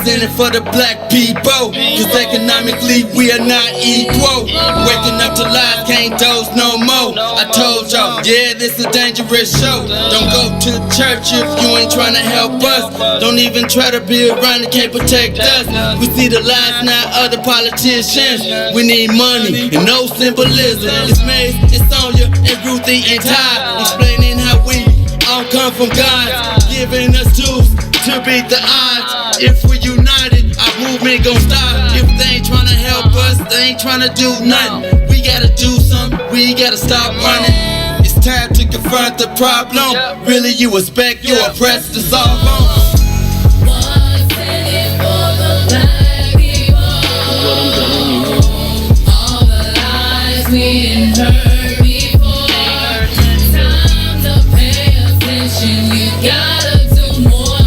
representing for the black people, cause economically we are not equal. Waking up to lies, can't doze no more. I told y'all, yeah, this is a dangerous show. Don't go to church if you ain't trying to help us. Don't even try to be around that can't protect us. We see the lies now, other politicians. We need money and no symbolism. It's Maze, it's Sonya, and Ruthie and Ty, explaining how we all come from God, giving us tools to beat the odds. If we united, our movement gon' stop. If they ain't tryna help us, they ain't tryna do nothing. We gotta do something, we gotta stop running. It's time to confront the problem. Really, you expect your oppressed to solve on. What's in it for the black people? All the lies we ain't heard before. Time to pay attention. You gotta do more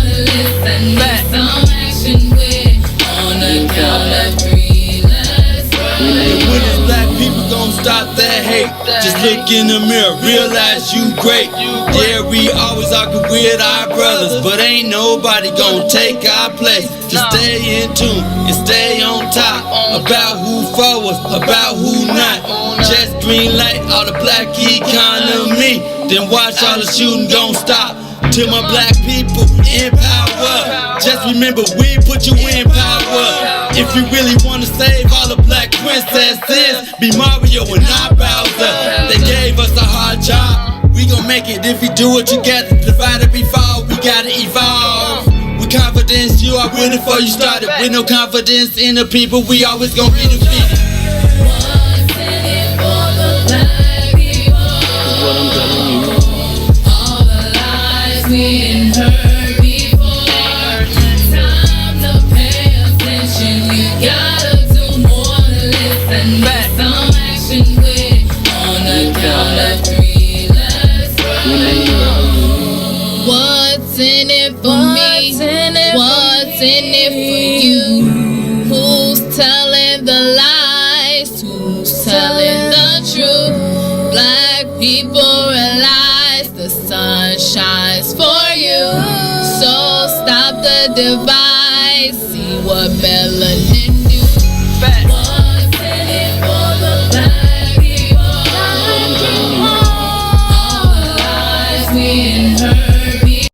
than listen. Need some action with on the count of 3. Let's run. And when it's black people gon' stop that hate, just look in the mirror, realize you great. Yeah, we always argue with our brothers, but ain't nobody gon' take our place. Just stay in tune and stay on top about who for us, about who not. Just green light all the black economy, then watch all the shooting gon' stop. To my black people in power, just remember we put you in power. If you really wanna save all the black princesses, be Mario and not Bowser. They gave us a hard job, we gon' make it if we do it together. Divided we fall, we gotta evolve. With confidence, you are winning before you started. With no confidence in the people, we always gon' be defeated. What's in it for the black people? All the lies we ain't heard before. Time to pay attention. You gotta do more than listen. Need some action with on the count of 3. Let's run. What's in it for me? What's in it for you? Who's telling the lies? Who's telling the truth? Black people realize the sun shines for you. So stop the divide. See what melanin do. What's in it for the black people? All the lies we ain't heard before.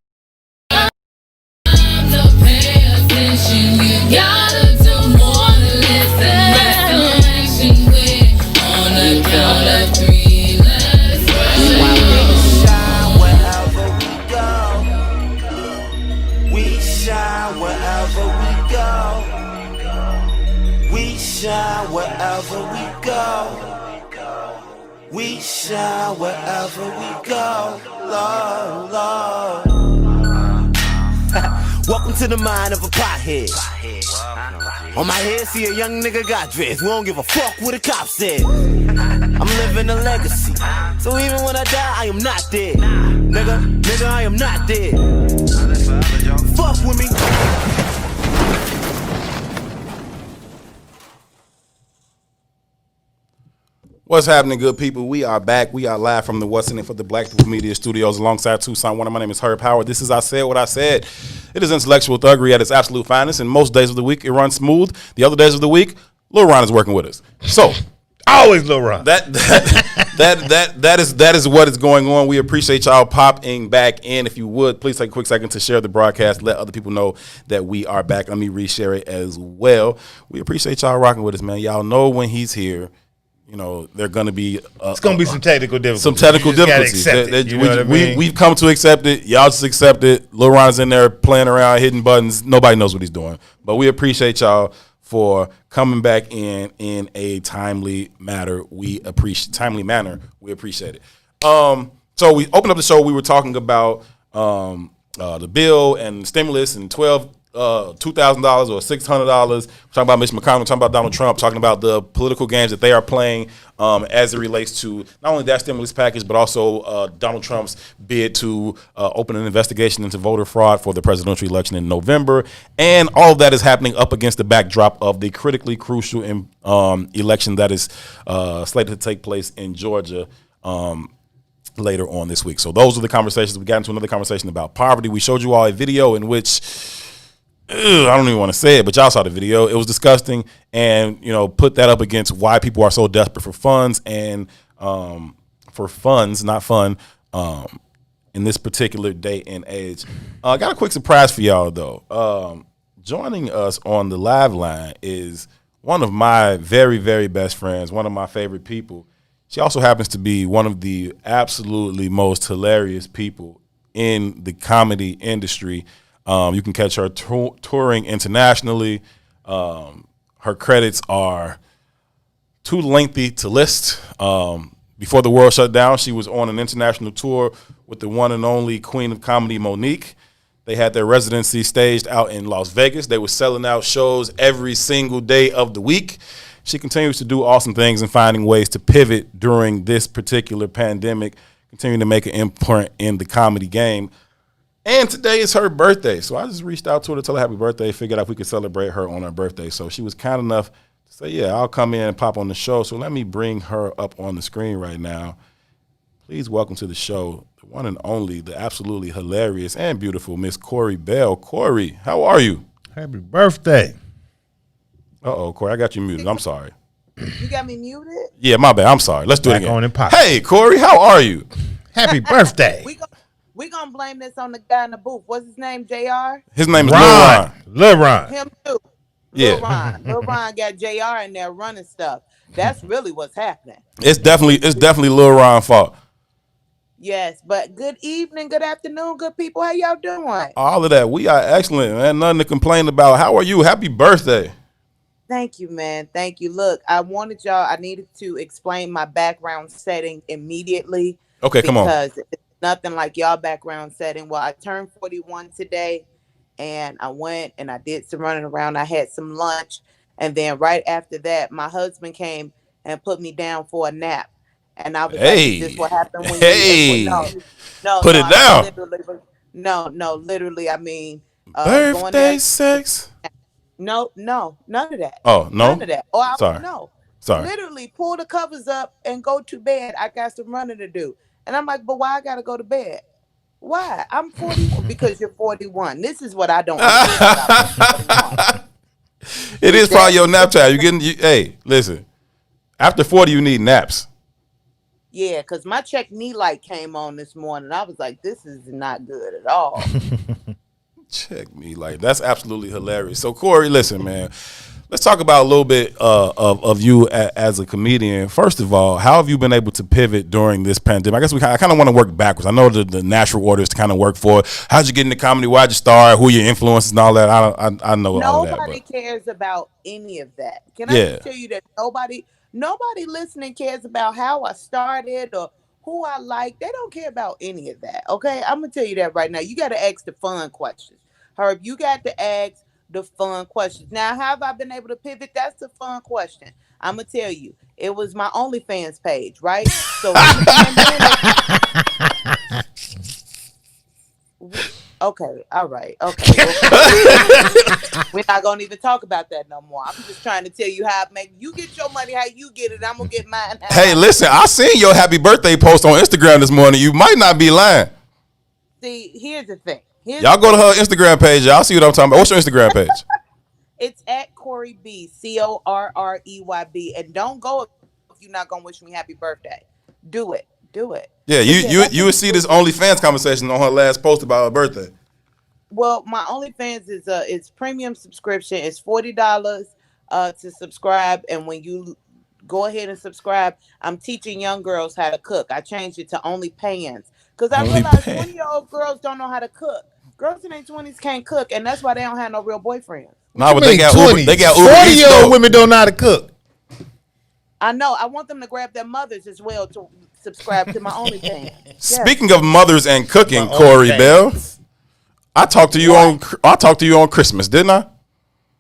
Time to pay attention. You gotta do more than listen. Make some action with on the count of 3. Let's run. We shine wherever we go. We shine wherever we go. We shine wherever we go. Lord, Lord. Welcome to the mind of a pothead. On my head, see a young nigga got dressed. We don't give a fuck what the cop said. I'm living a legacy, so even when I die, I am not dead. Nigga, I am not dead. Fuck with me. What's happening, good people? We are back. We are live from the What's in It for the Black People Media Studios alongside Tucson. My name is Herb Howard. This is I Said What I Said. It is intellectual thuggery at its absolute finest, and most days of the week it runs smooth. The other days of the week, Lil Ron is working with us. So always Lil Ron. That is what is going on. We appreciate y'all popping back in. If you would, please take a quick second to share the broadcast. Let other people know that we are back. Let me reshare it as well. We appreciate y'all rocking with us, man. Y'all know when he's here, you know, they're going to be... it's going to be some technical difficulties. Some technical difficulties. We've come to accept it. Y'all just accept it. Lil Ron's in there playing around, hitting buttons. Nobody knows what he's doing. But we appreciate y'all for coming back in a timely manner. We appreciate it. So we opened up the show. We were talking about the bill and stimulus and $2,000 or $600. Talking about Mitch McConnell, talking about Donald Trump, talking about the political games that they are playing as it relates to not only that stimulus package, but also Donald Trump's bid to open an investigation into voter fraud for the presidential election in November. And all of that is happening up against the backdrop of the critically crucial election that is slated to take place in Georgia later on this week. So those are the conversations. We got into another conversation about poverty. We showed you all a video in which I don't even want to say it, but y'all saw the video. It was disgusting, and put that up against why people are so desperate for funds and for funds, not fun, in this particular day and age. I got a quick surprise for y'all though. Joining us on the live line is one of my very, very best friends, one of my favorite people. She also happens to be one of the absolutely most hilarious people in the comedy industry. You can catch her touring internationally. Her credits are too lengthy to list. Before the world shut down, she was on an international tour with the one and only Queen of Comedy, Monique. They had their residency staged out in Las Vegas. They were selling out shows every single day of the week. She continues to do awesome things and finding ways to pivot during this particular pandemic, continuing to make an imprint in the comedy game. And today is her birthday. So I just reached out to her to tell her happy birthday, figured out if we could celebrate her on her birthday. So she was kind enough to say, yeah, I'll come in and pop on the show. So let me bring her up on the screen right now. Please welcome to the show, the one and only, the absolutely hilarious and beautiful Miss Corey Bell. Corey, how are you? Happy birthday. Uh-oh, Corey, I got you muted. I'm sorry. You got me muted? Yeah, my bad. I'm sorry. Let's do it Back again. on and pop. Hey, Corey, how are you? Happy birthday. We gonna blame this on the guy in the booth. What's his name? JR? His name is Ron. Lil Ron. Lil Ron. Him too. Yeah. Lil Ron. Lil Ron got JR in there running stuff. That's really what's happening. It's definitely Lil Ron's fault. Yes, but good evening, good afternoon, good people. How y'all doing? All of that. We are excellent, man. Nothing to complain about. How are you? Happy birthday. Thank you, man. Thank you. Look, I needed to explain my background setting immediately. Okay, come on. Because it's nothing like y'all background setting. Well, I turned 41 today, and I went and I did some running around. I had some lunch, and then right after that, my husband came and put me down for a nap. And I was like, is this what happened when you put it down. Literally, I mean, birthday sex? No, none of that. Oh, no? None of that. Oh, Sorry. No. Sorry. Literally, pull the covers up and go to bed. I got some running to do. And I'm like, but why I got to go to bed? Why? I'm 41. Because you're 41. This is what I don't understand. It is probably your nap time. Hey, listen. After 40, you need naps. Yeah, because my check knee light came on this morning. I was like, this is not good at all. Check me light. That's absolutely hilarious. So, Corey, listen, man. Let's talk about a little bit of you as a comedian. First of all, how have you been able to pivot during this pandemic? I guess I kind of want to work backwards. I know the natural order is to kind of work for it. How'd you get into comedy? Why'd you start? Who are your influences and all that? I know all that. Nobody cares about any of that. Can I just tell you that nobody listening cares about how I started or who I like. They don't care about any of that. Okay, I'm gonna tell you that right now. You got to ask the fun questions. Herb, you got to ask the fun questions. Now, how have I been able to pivot? That's the fun question. I'm gonna tell you, it was my OnlyFans page, right? So okay, all right, okay. We're not gonna even talk about that no more. I'm just trying to tell you how I make you get your money, how you get it. I'm gonna get mine. Hey, listen, I seen your happy birthday post on Instagram this morning. You might not be lying. See, here's the thing. Y'all go to her Instagram page. Y'all see what I'm talking about. What's your Instagram page? It's at Corey B, CORREYB. And don't go if you're not gonna wish me happy birthday. Do it. Yeah, you would see this OnlyFans conversation on her last post about her birthday. Well, my OnlyFans is it's premium subscription. It's $40 to subscribe, and when you go ahead and subscribe, I'm teaching young girls how to cook. I changed it to only pans because I realized 20-year-old girls don't know how to cook. Girls in their 20s can't cook, and that's why they don't have no real boyfriends. No, but they got Uber. They got Uber. 40-year-old women don't know how to cook. I know. I want them to grab their mothers as well to subscribe to my OnlyFans. Yes. Speaking of mothers and cooking, Corey Bell, I talked to you on Christmas, didn't I?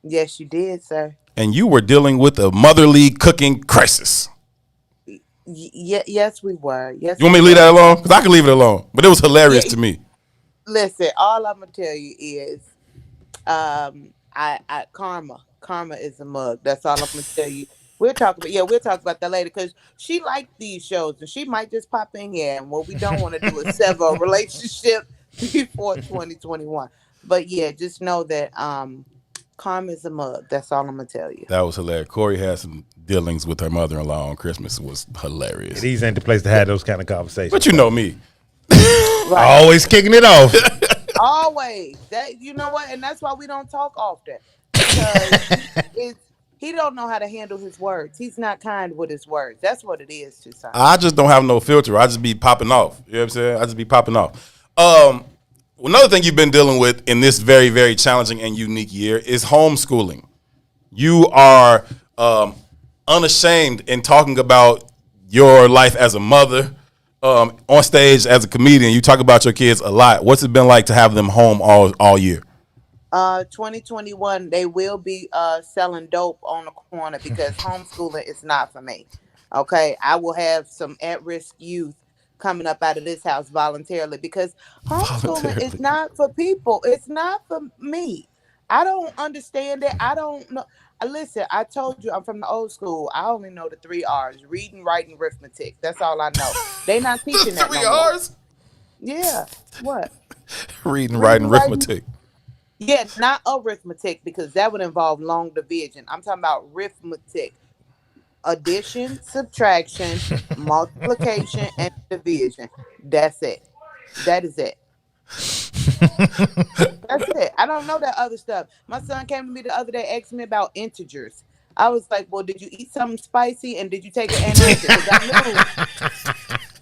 Yes, you did, sir. And you were dealing with a motherly cooking crisis. Yes, we were. Yes. You want me to leave that alone? Because I can leave it alone. But it was hilarious to me. Listen, all I'm gonna tell you is, karma is a mug. That's all I'm gonna tell you. We'll talk about that later because she liked these shows and she might just pop in here. And what we don't want to do is sever a relationship before 2021. But yeah, just know that karma's a mug. That's all I'm gonna tell you. That was hilarious. Corey had some dealings with her mother-in-law on Christmas. It was hilarious. These ain't the place to have those kind of conversations. But you know me. Right. Always kicking it off. Always. That, you know what? And that's why we don't talk often. Because he don't know how to handle his words. He's not kind with his words. That's what it is, Tucson. I just don't have no filter. I just be popping off. You know what I'm saying? I just be popping off. Another thing you've been dealing with in this very, very challenging and unique year is homeschooling. You are unashamed in talking about your life as a mother, on stage as a comedian. You talk about your kids a lot. What's it been like to have them home all year? 2021, they will be selling dope on the corner because homeschooling is not for me. Okay, I will have some at-risk youth coming up out of this house voluntarily because homeschooling is not for people. It's not for me. I don't understand it. I don't know. Listen, I told you I'm from the old school. I only know the 3 R's: reading, writing, arithmetic. That's all I know. They not teaching the that 3 no more. R's? Yeah. What? Reading, writing, arithmetic. Yeah, not arithmetic because that would involve long division. I'm talking about arithmetic. Addition, subtraction, multiplication, and division. That's it. That is it. That's it. I don't know that other stuff. My son came to me the other day, asked me about integers. I was like, well, did you eat something spicy and did you take an antibiotic? Because I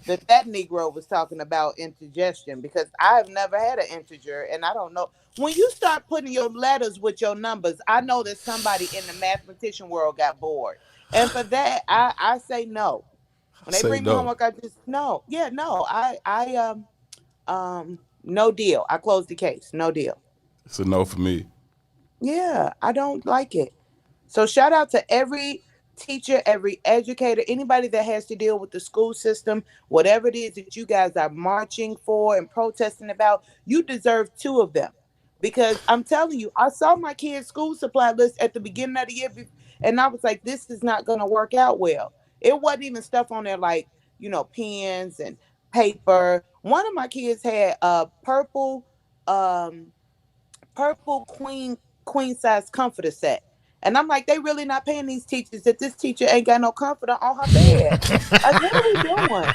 knew that Negro was talking about indigestion because I've never had an integer and I don't know. When you start putting your letters with your numbers, I know that somebody in the mathematician world got bored. And for that, I say no. When they bring me homework, I just no. Yeah, no. I no deal. I closed the case. No deal. It's a no for me. Yeah, I don't like it. So shout out to every teacher, every educator, anybody that has to deal with the school system, whatever it is that you guys are marching for and protesting about, you deserve 2 of them. Because I'm telling you, I saw my kids' school supply list at the beginning of the year, and I was like, this is not going to work out well. It wasn't even stuff on there like, pens and paper. One of my kids had a purple queen size comforter set. And I'm like, they really not paying these teachers that this teacher ain't got no comforter on her bed. Like, what are we doing?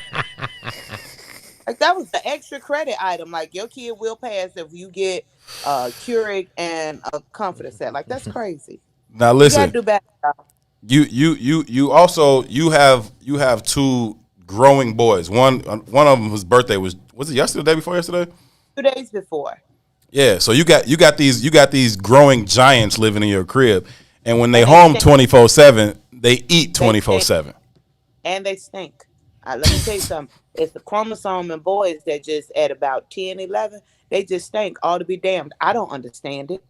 Like, that was the extra credit item. Like, your kid will pass if you get Keurig and a comforter set. Like, that's crazy. Now listen, you gotta do better. You also have 2 growing boys. One of them, his birthday was it yesterday, the day before yesterday? 2 days before. Yeah, so you got these growing giants living in your crib, and when they home 24/7, they eat 24/7. And they stink. Let me tell you something. It's the chromosome in boys that just at about 10, 11, they just stink. All to be damned. I don't understand it.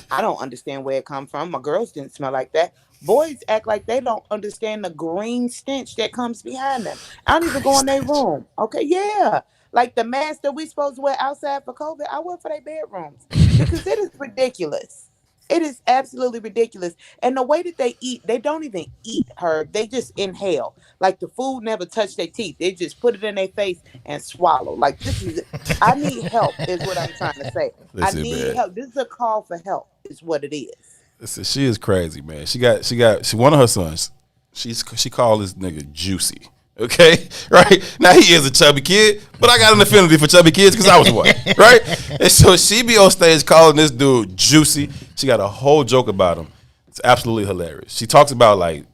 I don't understand where it come from. My girls didn't smell like that. Boys act like they don't understand the green stench that comes behind them. I don't even go in their room. Okay, yeah. Like the mask that we supposed to wear outside for COVID, I wear for their bedrooms. Because it is ridiculous. It is absolutely ridiculous. And the way that they eat, they don't even eat, Herb. They just inhale. Like the food never touched their teeth. They just put it in their face and swallow. Like I need help is what I'm trying to say. I need help. This is a call for help is what it is. Listen, she is crazy, man. She got one of her sons. She called this nigga Juicy. Okay, right now he is a chubby kid, but I got an affinity for chubby kids because I was one, right? And so she be on stage calling this dude Juicy. She got a whole joke about him. It's absolutely hilarious. She talks about like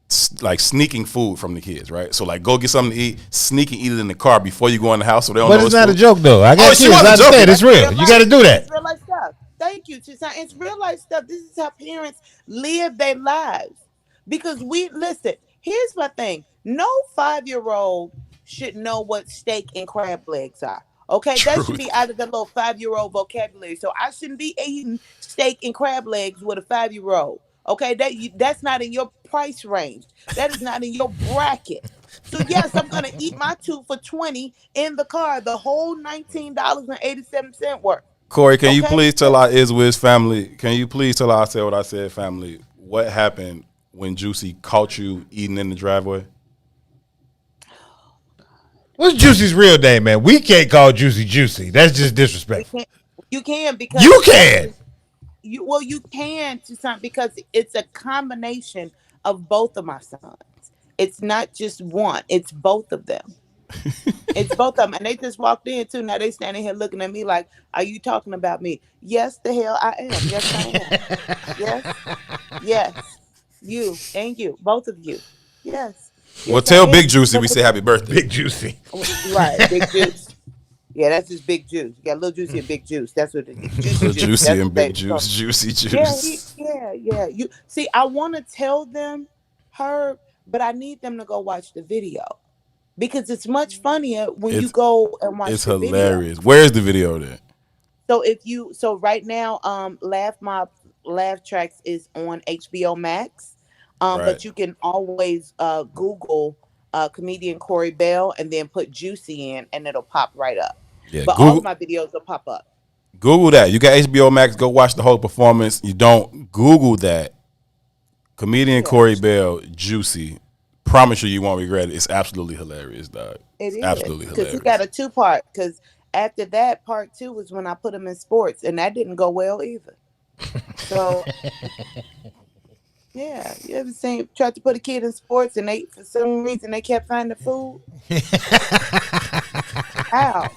sneaking food from the kids, right? So like go get something to eat, sneak and eat it in the car before you go in the house, so they don't know. But it's not a joke though. I got kids. I understand. It's real. You got to do that. It's real life stuff. Thank you, Tucson. It's real life stuff. This is how parents live their lives. Because listen. Here's my thing. No 5-year-old should know what steak and crab legs are. Okay, that should be out of the little 5-year-old vocabulary. So I shouldn't be eating steak and crab legs with a 5-year-old. Okay, that's not in your price range. That is not in your bracket. So yes, I'm gonna eat my 2 for $20 in the car, the whole $19.87 worth. Corey, can you please tell our Iswis family? Can you please tell our I Said What I Said family what happened when Juicy caught you eating in the driveway? What's Juicy's real name, man? We can't call Juicy Juicy. That's just disrespectful. You can because you can. You can to some because it's a combination of both of my sons. It's not just one; it's both of them. It's both of them, and they just walked in too. Now they standing here looking at me like, "Are you talking about me?" Yes, the hell I am. Yes, I am. Yes, yes, you and you, both of you. Yes, Well, yes, I tell am. Big Juicy we say happy birthday. Big Juicy. Right, Big Juice. Yeah, that's just Big Juice. You got Little Juicy and Big Juice. That's what it is. Juicy Juice. Juicy That's and what they Big Juice. Juicy Yeah, Juice. yeah. You see, I want to tell them her, but I need them to go watch the video because it's much funnier when you It's go and watch it's the video. hilarious. Where's the video then? So right now, Laugh Tracks is on HBO Max. Right. But you can always Google comedian Corey Bell and then put Juicy in and it'll pop right up. Yeah, But all of my videos will pop up. Google that. You got HBO Max. Go watch the whole performance. You don't Google that. Comedian Corey Bell, Juicy. Promise you won't regret it. It's absolutely hilarious, dog. It is absolutely hilarious. Because he got a 2-part. Because after that, part 2 was when I put him in sports, and that didn't go well either. So, yeah, you ever seen tried to put a kid in sports, and they for some reason they kept finding food? How?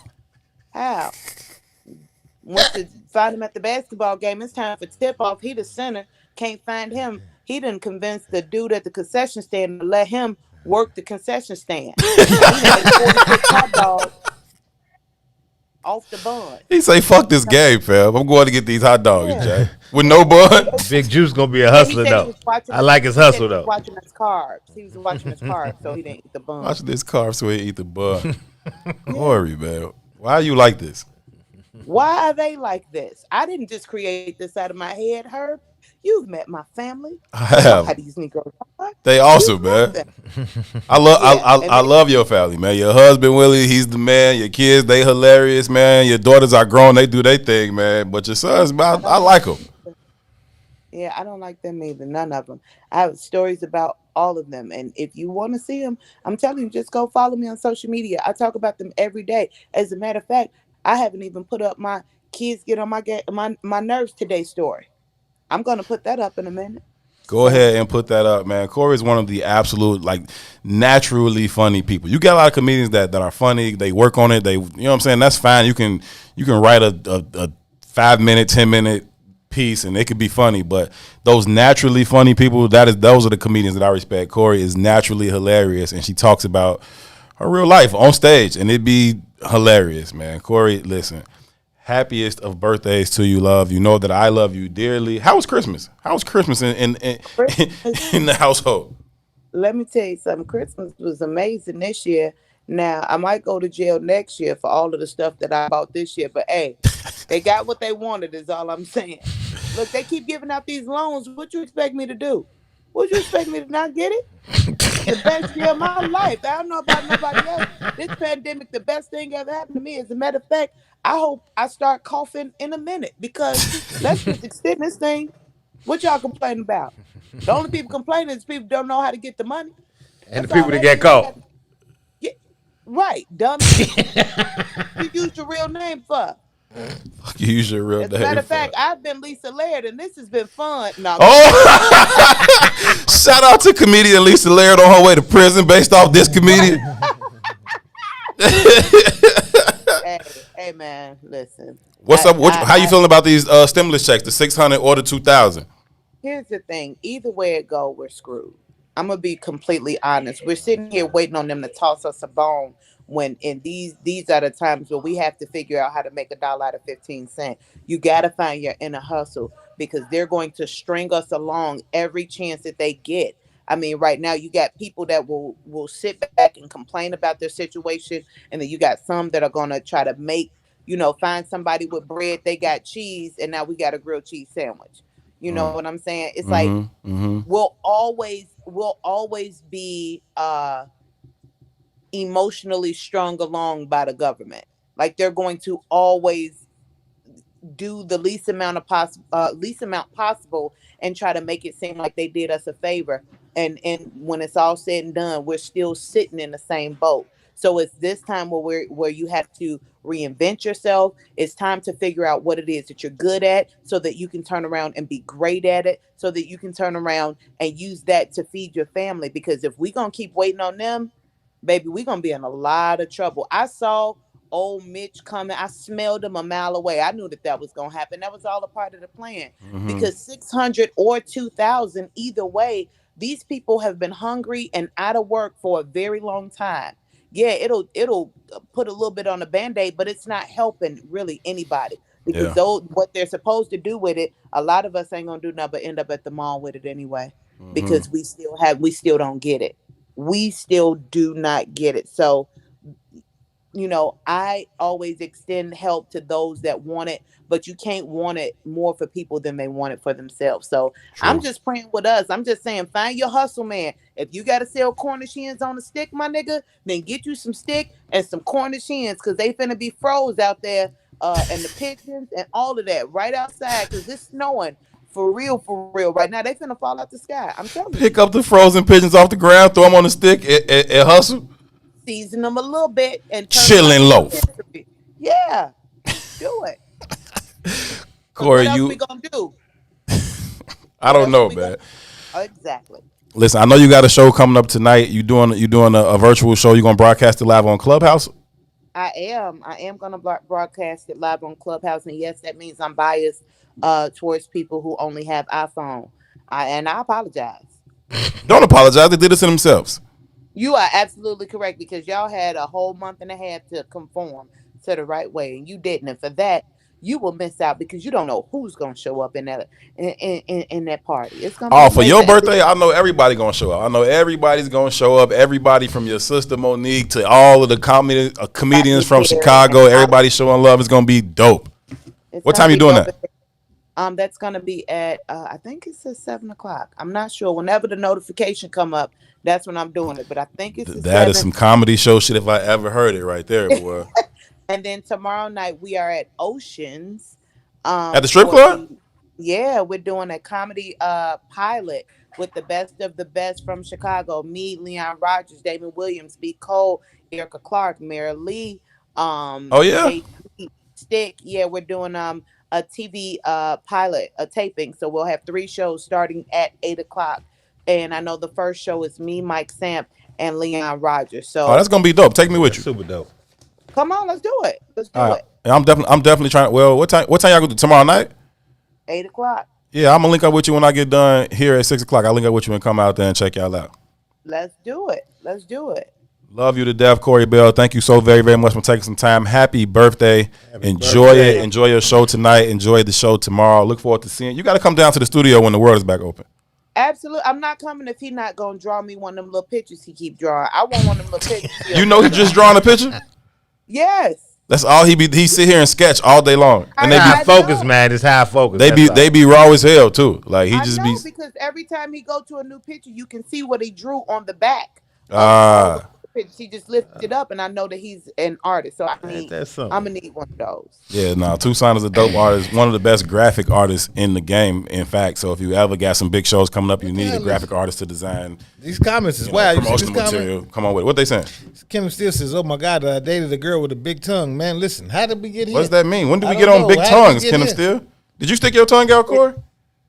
Went to find him at the basketball game. It's time for tip off. He the center. Can't find him. He didn't convince the dude at the concession stand to let him work the concession stand. He had 46 hot dogs off the bun. He say, "Fuck this game, fam. I'm going to get these hot dogs, Jack, with no bun." Big Juice gonna be a hustler though. I like his hustle though. Watching his carbs. He was watching his carbs, so he didn't eat the bun. Watching this carb so he eat the bun. Corey, man, why are you like this? Why are they like this? I didn't just create this out of my head, Herb. You've met my family. I have. How these Negroes are. They awesome, man. I love your family, man. Your husband Willie, he's the man. Your kids, they hilarious, man. Your daughters are grown, they do their thing, man. But your sons, man, I like them. Yeah, I don't like them either. None of them. I have stories about all of them, and if you want to see them, I'm telling you, just go follow me on social media. I talk about them every day. As a matter of fact, I haven't even put up my kids get on my nerves today story. I'm gonna put that up in a minute. Go ahead and put that up, man. Corey is one of the absolute, like, naturally funny people. You get a lot of comedians that are funny. They work on it. They, you know what I'm saying? That's fine. You can write a 5-minute, 10-minute piece, and it could be funny. But those naturally funny people, those are the comedians that I respect. Corey is naturally hilarious, and she talks about her real life on stage, and it'd be hilarious, man. Corey, listen. Happiest of birthdays to you, love. You know that I love you dearly. How was Christmas? How was Christmas in the household? Let me tell you something. Christmas was amazing this year. Now, I might go to jail next year for all of the stuff that I bought this year, but hey, they got what they wanted is all I'm saying. Look, they keep giving out these loans. What you expect me to do? Would you expect me to not get it? The best year of my life. I don't know about nobody else. This pandemic, the best thing ever happened to me. As a matter of fact, I hope I start coughing in a minute because let's just extend this thing. What y'all complaining about? The only people complaining is people don't know how to get the money. And the people that get caught. Yeah, right, dumb. You use your real name for. You use your real name. As a matter of fact, I've been Lisa Laird, and this has been fun. No, shout out to comedian Lisa Laird on her way to prison based off this comedian. Hey, man, listen. What's up? How you feeling about these stimulus checks, the 600 or the 2,000? Here's the thing. Either way it go, we're screwed. I'm going to be completely honest. We're sitting here waiting on them to toss us a bone when in these are the times where we have to figure out how to make $1 out of 15 cents. You got to find your inner hustle because they're going to string us along every chance that they get. I mean, right now you got people that will sit back and complain about their situation, and then you got some that are going to try to find somebody with bread, they got cheese, and now we got a grilled cheese sandwich. You know what I'm saying? It's we'll always be emotionally strung along by the government. Like they're going to always do the least amount possible and try to make it seem like they did us a favor. And when it's all said and done, we're still sitting in the same boat. So it's this time where you have to reinvent yourself. It's time to figure out what it is that you're good at so that you can turn around and be great at it, so that you can turn around and use that to feed your family. Because if we're going to keep waiting on them, baby, we're going to be in a lot of trouble. I saw old Mitch coming. I smelled him a mile away. I knew that was going to happen. That was all a part of the plan. Because 600 or 2,000, either way, these people have been hungry and out of work for a very long time. Yeah, it'll put a little bit on a Band-Aid, but it's not helping really anybody. Because what they're supposed to do with it, a lot of us ain't gonna do nothing but end up at the mall with it anyway. Because we still don't get it. We still do not get it. So, I always extend help to those that want it, but you can't want it more for people than they want it for themselves. So I'm just praying with us. I'm just saying, find your hustle, man. If you got to sell Cornish hens on a stick, my nigga, then get you some stick and some Cornish hens, because they finna be froze out there, and the pigeons and all of that right outside, because it's snowing. For real, right now, they finna fall out the sky. I'm telling you. Pick up the frozen pigeons off the ground, throw them on the stick, and hustle. Season them a little bit and turn chilling loaf. Yeah, do it. Corey, what else we gonna do? I don't know, man. Exactly. Listen, I know you got a show coming up tonight. You doing a virtual show. You gonna broadcast it live on Clubhouse? I am gonna broadcast it live on Clubhouse, and yes, that means I'm biased towards people who only have iPhone. I apologize. Don't apologize. They did this to themselves. You are absolutely correct, because y'all had a whole month and a half to conform to the right way, and you didn't. And for that, you will miss out, because you don't know who's gonna show up in that party. It's gonna be for your birthday, I know everybody gonna show up. I know everybody's gonna show up. Everybody from your sister Monique to all of the comedians from Chicago. Everybody showing love. Is gonna be dope. What time you doing that? That's gonna be at I think it's at 7:00. I'm not sure. Whenever the notification come up, that's when I'm doing it. But I think it's that is some comedy show shit if I ever heard it right there, boy. And then tomorrow night we are at Oceans. At the strip club? We're doing a comedy pilot with the best of the best from Chicago. Me, Leon Rogers, Damon Williams, B. Cole, Erica Clark, Mara Lee. Stick. Yeah, we're doing a TV pilot, a taping. So we'll have 3 shows starting at 8:00. And I know the first show is me, Mike Samp, and Leon Rogers. So that's gonna be dope. Take me with you. Super dope. Come on, let's do it. I'm definitely trying. Well, what time y'all gonna do tomorrow night? 8:00. Yeah, I'm gonna link up with you when I get done here at 6:00. I'll link up with you and come out there and check y'all out. Let's do it. Love you to death, Corey Bell. Thank you so very, very much for taking some time. Happy birthday. Enjoy it. Enjoy your show tonight. Enjoy the show tomorrow. Look forward to seeing you. You got to come down to the studio when the world is back open. Absolutely. I'm not coming if he's not going to draw me one of them little pictures he keep drawing. I want one of them little pictures. You know he just drawing a picture? Yes. That's all he sit here and sketch all day long. And they be focused, man. It's high focus. They be raw as hell too. Like he because every time he go to a new picture, you can see what he drew on the back. He just lifted it up, and I know that he's an artist, so I'm gonna need one of those. Yeah, Tucson is a dope artist, one of the best graphic artists in the game. In fact, so if you ever got some big shows coming up, you need a graphic artist to design these comments as well. Promotional material. Come on with it. What they saying? Kim Steele says, "Oh my God, I dated a girl with a big tongue." Man, listen, how did we get here? What does that mean? When did we get on big tongues, Kim Steele? Did you stick your tongue out, Corey?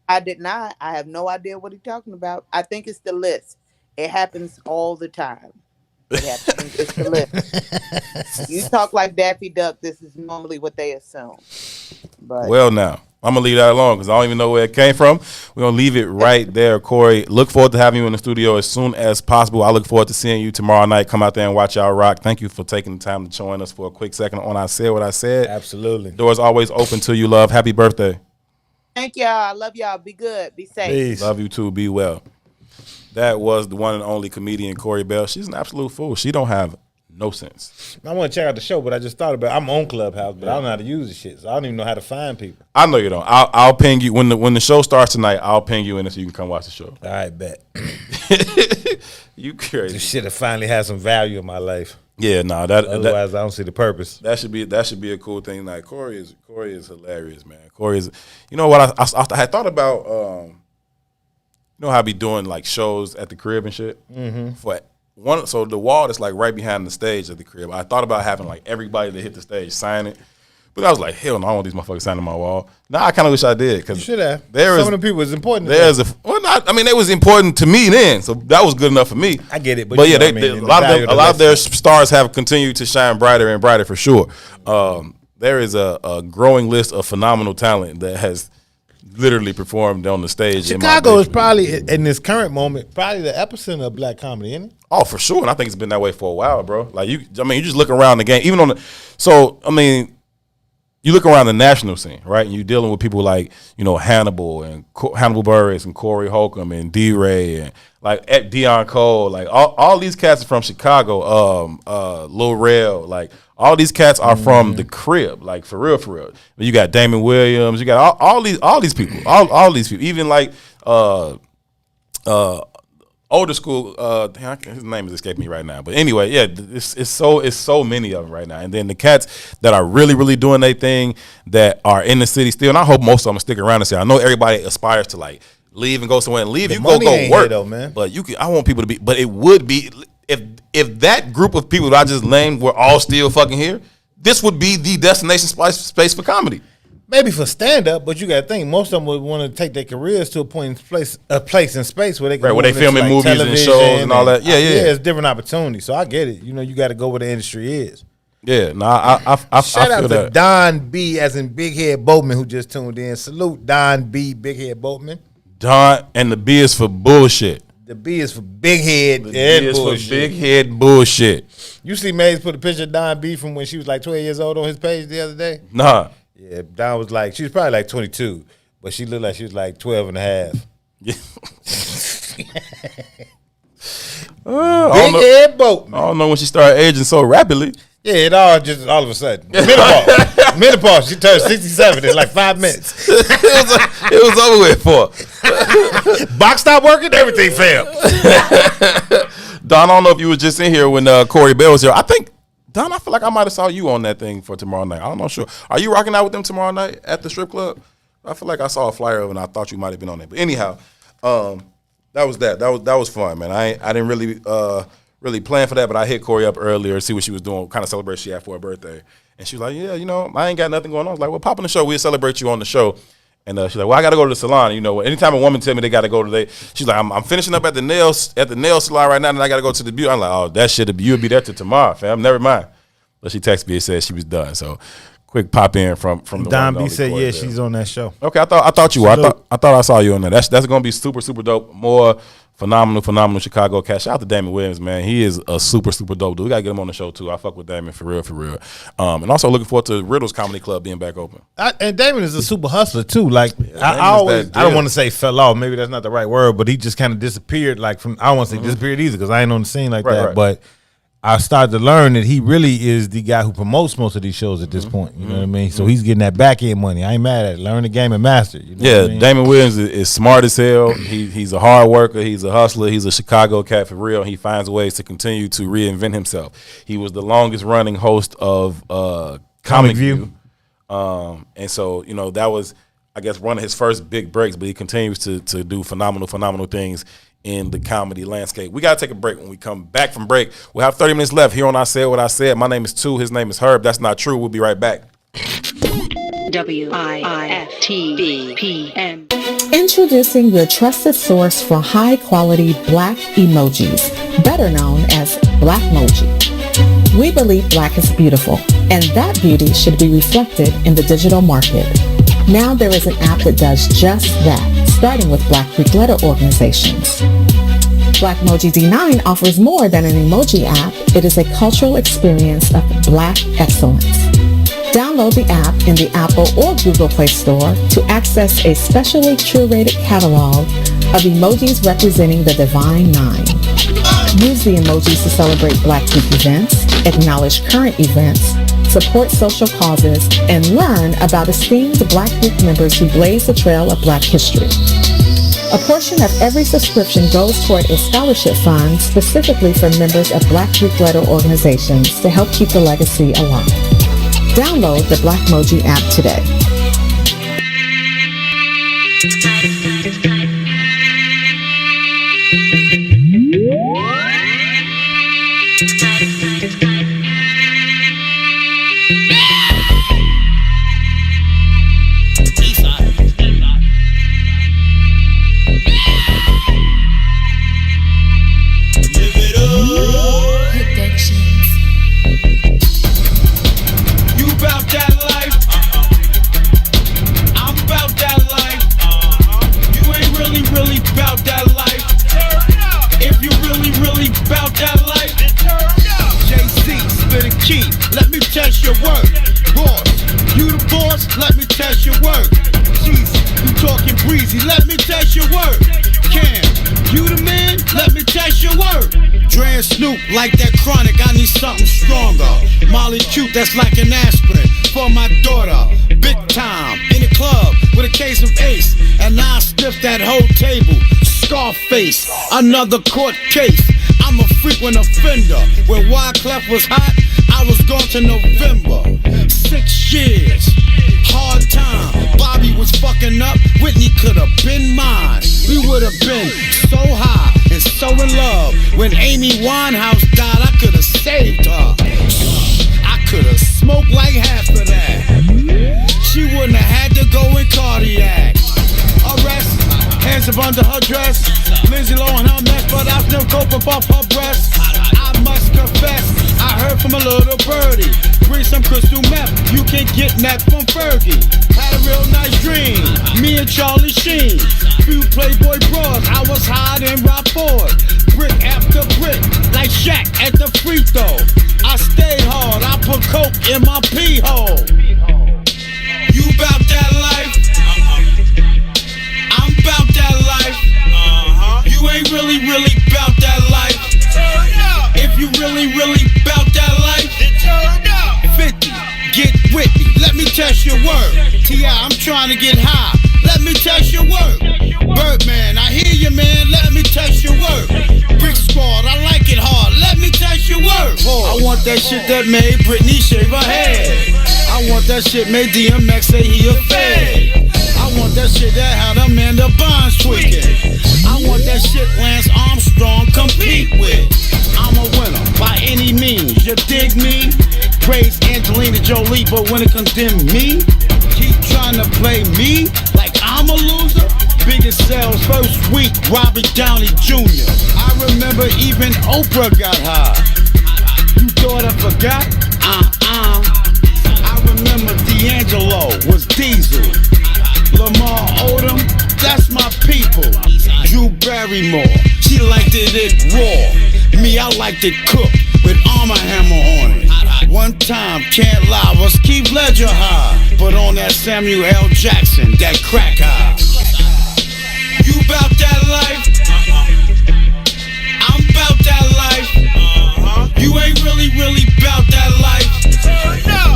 I did not. I have no idea what he's talking about. I think it's the list. It happens all the time. It's the list. You talk like Daffy Duck. This is normally what they assume. But well, now I'm gonna leave that alone because I don't even know where it came from. We're gonna leave it right there, Corey. Look forward to having you in the studio as soon as possible. I look forward to seeing you tomorrow night. Come out there and watch y'all rock. Thank you for taking the time to join us for a quick second on I Said What I Said. Absolutely. Doors always open to you, love. Happy birthday. Thank y'all. I love y'all. Be good. Be safe. Peace. Love you too. Be well. That was the one and only comedian Corey Bell. She's an absolute fool. She don't have no sense. I want to check out the show, but I just thought about it. I'm on Clubhouse, but I don't know how to use the shit, so I don't even know how to find people. I know you don't. I'll ping you when the show starts tonight. I'll ping you in so you can come watch the show. All right, bet. You crazy? This shit finally has some value in my life. Yeah, otherwise I don't see the purpose. That should be a cool thing. Like Corey is hilarious, man. Corey is. You know what I had thought about. You know how I be doing like shows at the crib and shit So the wall that's like right behind the stage at the crib. I thought about having like everybody that hit the stage sign it, but I was like, hell no, I don't want these motherfuckers signing my wall. Now I kind of wish I did because you should have. Some of the people was important. It was important to me then, so that was good enough for me. I get it, but yeah, a lot of their stars have continued to shine brighter and brighter for sure. There is a growing list of phenomenal talent that has literally performed on the stage. Chicago is probably, in this current moment, probably the epicenter of black comedy, isn't it? Oh, for sure. And I think it's been that way for a while, bro. Like you just look around the game, even on you look around the national scene, right? And you're dealing with people like, Hannibal and Hannibal Buress and Corey Holcomb and D-Ray and like Deion Cole. Like all these cats are from Chicago. Lil Rel, like all these cats are from the crib, like for real. You got Damon Williams, you got all these people, all these people. Even like older school, his name is escaping me right now. But anyway, yeah, it's so many of them right now. And then the cats that are really, really doing their thing that are in the city still, and I hope most of them stick around and say, I know everybody aspires to like leave and go somewhere and leave. You go work, though, man. But I want people to be. But it would be if that group of people that I just named were all still fucking here, this would be the destination space for comedy. Maybe for stand up, but you got to think most of them would want to take their careers to a place in space where they can where they filming like movies and shows and all that. Yeah, it's different opportunities. So I get it. You got to go where the industry is. Yeah, no, I shout out to that. Don B, as in Big Head Boatman, who just tuned in. Salute Don B, Big Head Boatman. Don, and the B is for bullshit. The B is for big head and is bullshit. For big head bullshit. You see Maze put a picture of Don B from when she was like 12 years old on his page the other day? Nah. Yeah, Don was like, she was probably like 22, but she looked like she was like 12 and a half. Yeah. Big head boat. I don't know when she started aging so rapidly. Yeah, it all of a sudden. Menopause. She turned 67 in like 5 minutes. it was over with for her. Box stopped working, everything failed. Don, I don't know if you was just in here when Corey Bell was here. I think, Don, I feel like I might have saw you on that thing for tomorrow night. I'm not sure. Are you rocking out with them tomorrow night at the strip club? I feel like I saw a flyer of it and I thought you might have been on there. But anyhow, that was that. That was fun, man. I didn't really plan for that, but I hit Corey up earlier to see what she was doing, what kind of celebration she had for her birthday. And she was like, yeah, I ain't got nothing going on. I was like, well, pop on the show. We'll celebrate you on the show. And she's like, well, I got to go to the salon. Anytime a woman tell me they got to go to she's like, I'm finishing up at the nail salon right now, and I got to go to the beauty. I'm like, oh, that shit, you'll be there till tomorrow, fam. Never mind. But she texted me and said she was done. So quick pop in from the Don B said, yeah, she's on that show. Okay, I thought you were. I thought I saw you on there. That's gonna be super, super dope. More phenomenal Chicago cat. Shout out to Damon Williams, man. He is a super, super dope dude. We gotta get him on the show too. I fuck with Damon for real. And also looking forward to Riddle's Comedy Club being back open. And Damon is a super hustler too. Like I don't want to say fell off. Maybe that's not the right word, but he just kind of disappeared. Like from, I don't want to say disappeared either because I ain't on the scene like that. Right. But I started to learn that he really is the guy who promotes most of these shows at this point. You know what I mean? So he's getting that back end money. I ain't mad at it. Learn the game and master it. What I mean? Damon Williams is smart as hell. He's a hard worker. He's a hustler. He's a Chicago cat for real. He finds ways to continue to reinvent himself. He was the longest running host of Comic View. And so, that was, I guess, one of his first big breaks, but he continues to do phenomenal things in the comedy landscape. We got to take a break. When we come back from break, we'll have 30 minutes left here on I Said What I Said. My name is Tu. His name is Herb. That's not true. We'll be right back. WIFTBPM. Introducing your trusted source for high-quality black emojis, better known as Blackmoji. We believe black is beautiful, and that beauty should be reflected in the digital market. Now there is an app that does just that, starting with Black Greek letter organizations. Blackmoji D9 offers more than an emoji app. It is a cultural experience of black excellence. Download the app in the Apple or Google Play Store to access a specially curated catalog of emojis representing the Divine Nine. Use the emojis to celebrate Black Greek events, acknowledge current events, support social causes, and learn about esteemed Black Greek members who blaze the trail of Black history. A portion of every subscription goes toward a scholarship fund specifically for members of Black Greek letter organizations to help keep the legacy alive. Download the Blackmoji app today. let me test your work. Jeezy, you talking breezy, let me test your work. Cam, you the man, let me test your work. Dre and Snoop, like that chronic, I need something stronger. Molly cute, that's like an aspirin for my daughter. Big time, in the club with a case of Ace, and I sniff that whole table. Scarface, another court case. I'm a frequent offender. Where Wyclef was hot, I was gone to November. 6 years, hard time. Bobby was fucking up, Whitney could have been mine. We would have been so high and so in love. When Amy Winehouse died, I could have saved her. I could have smoked like half of that. She wouldn't have had to go in cardiac arrest. Hands up under her dress. Lindsay Lohan her mess, but I still cope above her breast. I must confess, I heard from a little birdie. Bring some crystal meth, you can get that from Fergie. Had a real nice dream, me and Charlie Sheen. Few Playboy bras, I was high in Rock Ford. Brick after brick, like Shaq at the free throw. I stayed hard, I put coke in my pee hole. You bout that life? I'm bout that life. You ain't really bout that life. If you really bout that life, 50, get with me. Let me test your work. T.I., I'm trying to get high. Let me test your work. Birdman, I hear you, man. Let me test your work. Brick Squad, I like it hard. Let me test your work. I want that shit that made Britney shave her head. I want that shit made DMX say he a fed. I want that shit that had Amanda Bynes tweaking. I want that shit Lance Armstrong compete with. I'm a winner by any means, you dig me? Praise Angelina Jolie, but when it condemn me, keep trying to play me like I'm a loser. Biggest sales first week, Robert Downey Jr. I remember even Oprah got high. You thought I forgot? I remember D'Angelo was Diesel. Lamar Odom, that's my people. Drew Barrymore, she liked it raw. Me, I liked it cooked with Armor Hammer on it. One time, can't lie, was Keith Ledger high, but on that Samuel L. Jackson, that crack high. You bout that life? I'm bout that life. You ain't really bout that life.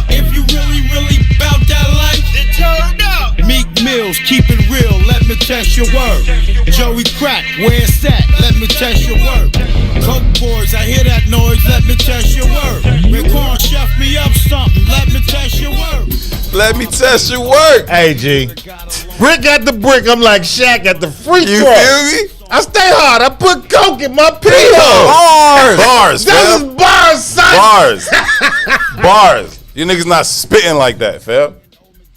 If you really bout that life, then turn up. Meek Mills, keep it real, let me test your word. Joey Crack, where it's at, let me test your word. Coke boys, I hear that noise, let me test your word. When Corn chef me up something, let me test your word. Let me test your work. Hey, G. Brick at the brick, I'm like Shaq at the free throw. You feel me? I stay hard. I put coke in my pee hole. Bars, That was bars, son. Bars. You niggas not spitting like that, fam.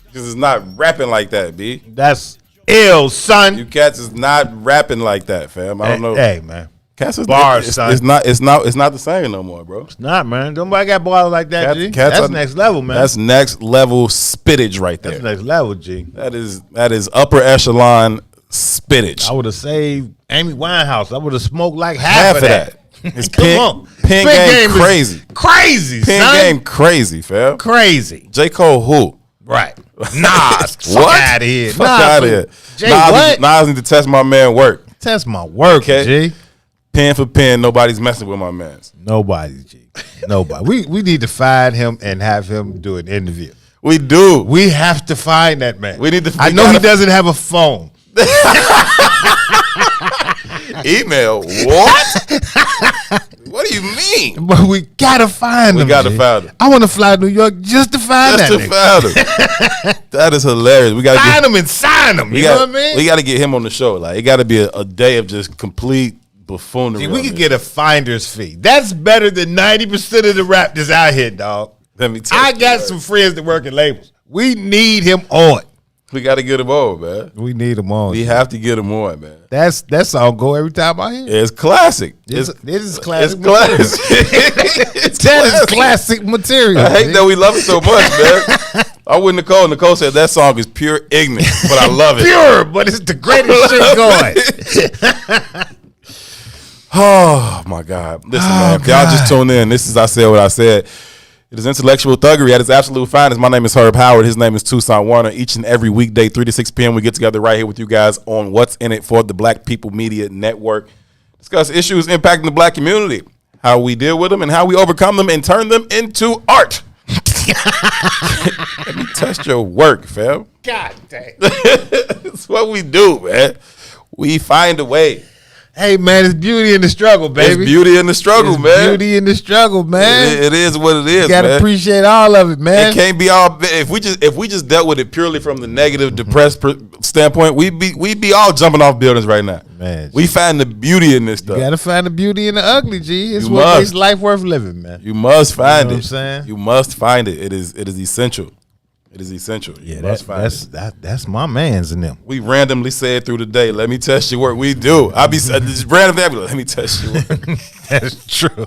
Because it's not rapping like that, B. That's ill, son. You cats is not rapping like that, fam. I don't know. Hey, man. Cats is Bars, son. It's not the same no more, bro. It's not, man. Nobody got bars like that, G. Cats That's next level, man. That's next level spittage right there. That's next level, G. That is upper echelon spittage. I would have saved Amy Winehouse. I would have smoked like half of that. His Come on. Pen game crazy. Crazy, Pen son. game crazy, fam. Crazy. J. Cole who? Right. Nas. What? Fuck out of here. Fuck out of here. Jay, Nas what? need to test my man work. Test my work, Okay. G. Pen for pen, nobody's messing with my mans. Nobody, G. Nobody. We need to find him and have him do an interview. We do. We have to find that man. We need to. I know he doesn't have a phone. Email. What? What do you mean? But we gotta find him. We gotta G. find him. I want to fly to New York just to find Just that to nigga. find him. That is hilarious. We gotta Find him and sign him. You know what I mean? We gotta get him on the show. Like it gotta be a day of just complete buffoonery. See, we could get a finder's fee. That's better than 90% of the rap that's out here, dog. Let me tell I you, got man. some friends that work at labels. We need him on. We gotta get him on, man. We need him on. We have to get him on, man. That song go every time I hear it. It's classic. It is classic. It's classic. It's That is classic. classic material. I hate G. that we love it so much, man. I with Nicole. Nicole said that song is pure ignorance, but I love it. Pure, but it's the greatest shit going. Oh my God! Listen, man. If y'all just tune in, this is I said what I said. It is intellectual thuggery at its absolute finest. My name is Herb Howard. His name is Tucson Warner. Each and every weekday, 3 to 6 p.m., we get together right here with you guys on What's in It for the Black People Media Network. Discuss issues impacting the black community, how we deal with them, and how we overcome them and turn them into art. Let me test your work, fam. God dang. That's what we do, man. We find a way. Hey, man, it's beauty in the struggle, baby. It's beauty in the struggle, man. Beauty in the struggle, man. It is what it is, you gotta man. appreciate all of it, man. It can't be all. If we just dealt with it purely from the negative, depressed standpoint, we'd be all jumping off buildings right now. Man, we find the beauty in this stuff. You gotta find the beauty in the ugly, G. It's what makes life worth living, man. You must find it. What I'm saying? You must find it. It is essential. It is essential. Yeah, that's my man's in them. We randomly said through the day, let me test your work. We do. I be just randomly, let me test your work. That's true.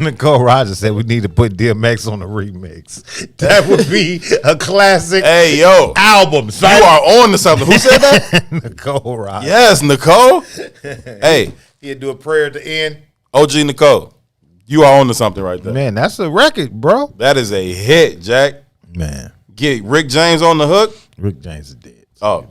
Nicole Rogers said we need to put DMX on the remix. That would be a classic album. So you are on to something. Who said that? Nicole Rogers. Yes, Nicole. Hey. He'd do a prayer at the end. OG Nicole, you are on to something right there. Man, that's a record, bro. That is a hit, Jack. Man. Get Rick James on the hook. Rick James is dead. Oh,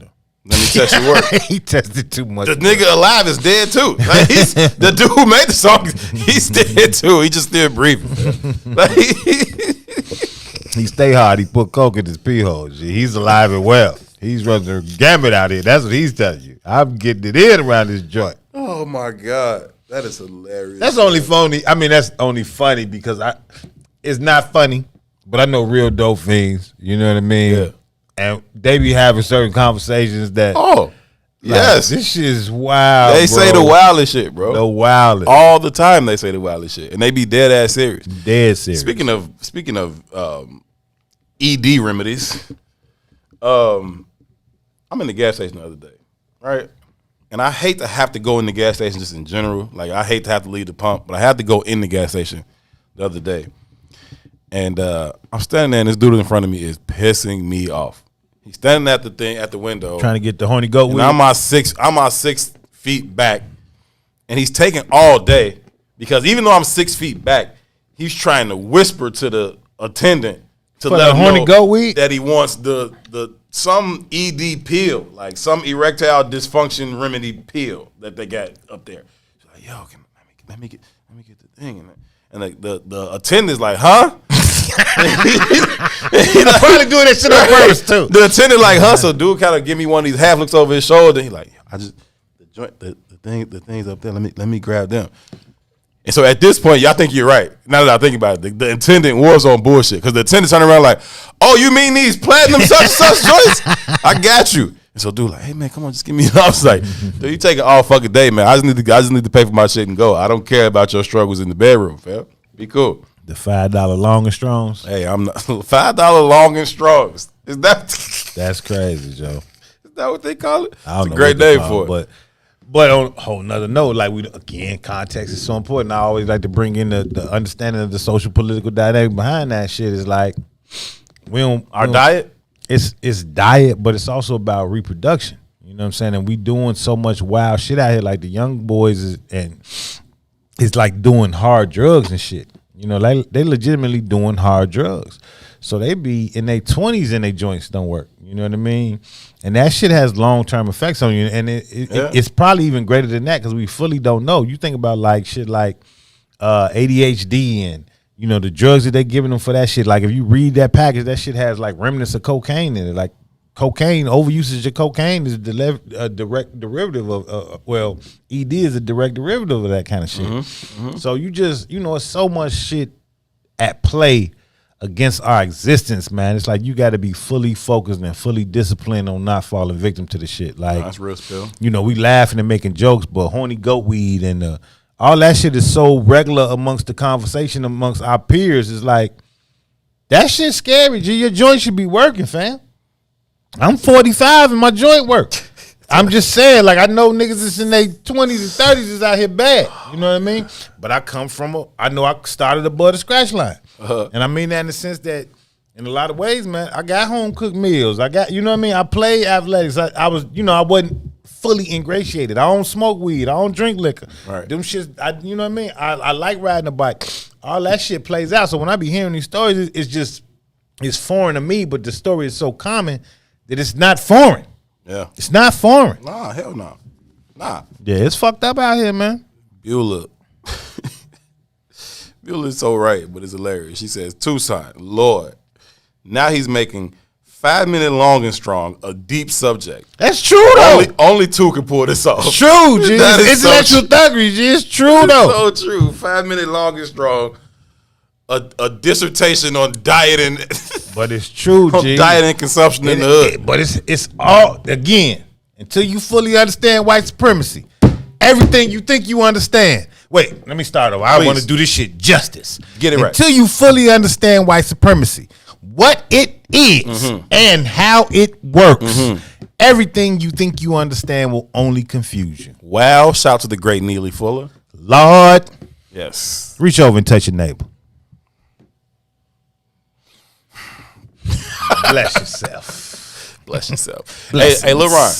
let me test your work. He tested too much. The nigga alive is dead too. Like the dude who made the song, he's dead too. He just still breathing. Like, he stay hard. He put coke in his pee hole. He's alive and well. He's running the gamut out here. That's what he's telling you. I'm getting it in around this joint. Oh my God. That is hilarious. That's only funny. I mean, that's only funny because it's not funny. But I know real dope fiends, you know what I mean? Yeah. And they be having certain conversations that yes. This shit is wild. They say the wildest shit, bro. The wildest. All the time they say the wildest shit. And they be dead ass serious. Dead serious. Speaking of ED remedies, I'm in the gas station the other day, right? And I hate to have to go in the gas station just in general. Like I hate to have to leave the pump, but I had to go in the gas station the other day. And I'm standing there, and this dude in front of me is pissing me off. He's standing at the window, trying to get the horny goat weed. I'm my 6 feet back, and he's taking all day because even though I'm 6 feet back, he's trying to whisper to the attendant to let him know goat weed? That he wants the some ED pill, like some erectile dysfunction remedy pill that they got up there. She's like, yo, let me get the thing, and like the attendant's like, huh? He's probably doing that shit on purpose too. The attendant like, huh? So dude kind of give me one of these half looks over his shoulder. He like, the things up there. Let me grab them. And so at this point, y'all think you're right. Now that I think about it, the attendant was on bullshit because the attendant turned around like, oh, you mean these platinum such and such joints? I got you. And so dude like, hey man, come on, just give me an off. Like, dude, you take it all fucking day, man. I just need to pay for my shit and go. I don't care about your struggles in the bedroom, fam. Be cool. The $5 long and strongs. Hey, I'm not $5 long and strongs. Is that? That's crazy, Joe. Is that what they call it? I don't it's know a great name for it. But on a whole nother note, like context is so important. I always like to bring in the understanding of the social political dynamic behind that shit. Is like diet. It's diet, but it's also about reproduction. You know what I'm saying? And we doing so much wild shit out here. Like the young boys it's like doing hard drugs and shit. You know, like they legitimately doing hard drugs. So they be in their 20s and their joints don't work. You know what I mean? And that shit has long-term effects on you. And it's probably even greater than that because we fully don't know. You think about like shit like ADHD and, you know, the drugs that they giving them for that shit. Like if you read that package, that shit has like remnants of cocaine in it. Like cocaine, overusage of cocaine is a direct derivative of, ED is a direct derivative of that kind of shit. Mm-hmm. So you just, you know, it's so much shit at play against our existence, man. It's like you got to be fully focused and fully disciplined on not falling victim to the shit. Like, that's real spill. You know, we laughing and making jokes, but horny goat weed and all that shit is so regular amongst the conversation amongst our peers. It's like, that shit's scary, G. Your joint should be working, fam. I'm 45 and my joint work. I'm just saying, like, I know niggas that's in their 20s and 30s is out here bad. You know what I mean? But I come from I know I started above the scratch line. And I mean that in the sense that in a lot of ways, man, I got home cooked meals. I got, you know what I mean? I played athletics. I was, you know, I wasn't fully ingratiated. I don't smoke weed. I don't drink liquor. Right. Them shits, you know what I mean? I like riding a bike. all that shit plays out. So when I be hearing these stories, it's foreign to me, but the story is so common that it's not foreign. Yeah. It's not foreign. Nah, hell no. Nah. Yeah, it's fucked up out here, man. Beulah. Beulah's so right, but it's hilarious. She says, Tucson, Lord. Now he's making 5 minute long and strong a deep subject. That's true though. Only two can pull this off. It's true, G. It's intellectual thuggery, G. It's true though. So true. 5 minute long and strong. A dissertation on diet and but it's true, G. Diet and consumption in the hood. But it's all again until you fully understand white supremacy. Everything you think you understand. Wait, let me start over. I want to do this shit justice. Get it right. Until you fully understand white supremacy, what it is and how it works. Everything you think you understand will only confuse you. Wow, shout to the great Neely Fuller. Lord. Yes. Reach over and touch your neighbor. Bless yourself. Bless yourself. Hey, Lil Ron.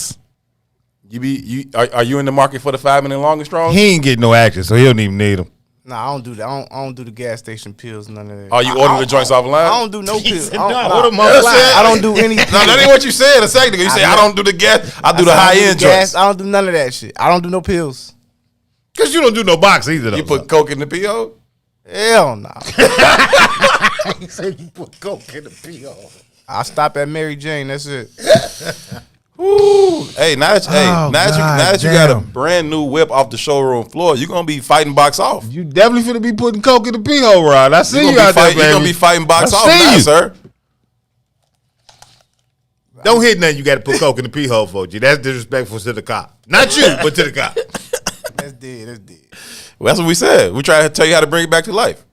Are you in the market for the 5 minute long and strong? He ain't getting no action, so he don't even need them. Nah, I don't do that. I don't do the gas station pills, none of that. Oh, you ordering the joints offline? I don't do no pills. I don't do anything. No, that ain't what you said a second ago. You said I don't do the gas. I do the high end joints. I don't do none of that shit. I don't do no pills. Because you don't do no box either, though. You put coke in the PO? Hell no. He said you put coke in the PO. I stop at Mary Jane. That's it. Ooh. Hey, now that you got a brand new whip off the showroom floor, you're gonna be fighting box off. You definitely finna be putting coke in the pee-hole, Rod. I see you out there, baby. You're gonna be fighting box off now, sir. Don't hit nothing you got to put coke in the pee-hole for, G. That's disrespectful to the cop. Not you, but to the cop. That's dead. Well, that's what we said. We try to tell you how to bring it back to life.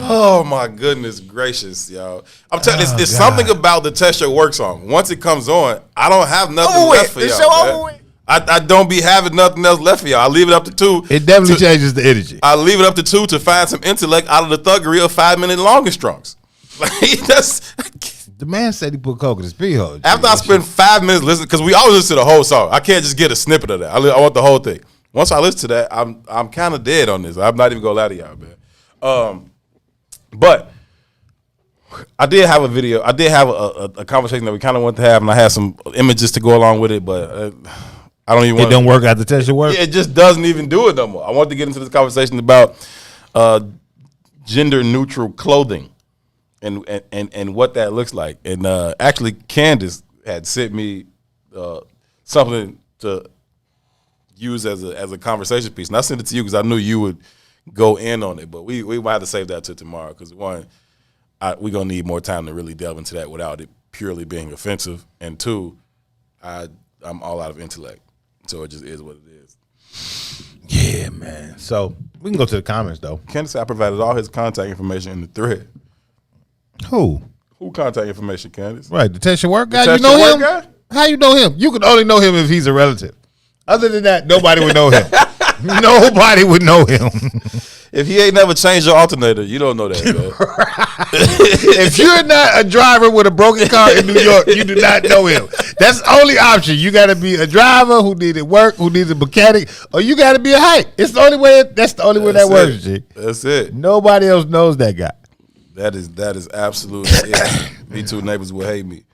Oh my goodness gracious, y'all! I'm telling you, it's something about the Test Your Work song. Once it comes on, I don't have nothing left for y'all. I don't be having nothing else left for y'all. I leave it up to two. It definitely changes the energy. I leave it up to two to find some intellect out of the thuggery of 5 minute long and strongs. That's the man said he put coke in his pee-hole. After I spend 5 minutes listening, because we always listen to the whole song. I can't just get a snippet of that. I want the whole thing. Once I listen to that, I'm kind of dead on this. I'm not even gonna lie to y'all, man. But I did have a video. I did have a conversation that we kind of wanted to have, and I had some images to go along with it, but I don't even. It don't work out the Test Your Work. Yeah, it just doesn't even do it no more. I wanted to get into this conversation about gender neutral clothing and what that looks like. And actually, Candace had sent me something to use as a conversation piece, and I sent it to you because I knew you would go in on it, but we might have to save that till tomorrow because one, we're gonna need more time to really delve into that without it purely being offensive, and two, I'm all out of intellect, so it just is what it is. Yeah, man. So we can go to the comments though. Candace, I provided all his contact information in the thread. Who contact information, Candace? Right, the Test Your Work guy. You know him? Guy? How you know him? You can only know him if he's a relative. Other than that, nobody would know him. Nobody would know him. If he ain't never changed your alternator, you don't know that, man. If you're not a driver with a broken car in New York, you do not know him. That's the only option. You got to be a driver who needed work, who needs a mechanic, or you got to be a hype. It's the only way. That's the only way that works, G. That's it. Nobody else knows that guy. That is absolutely it. Me too. Neighbors will hate me.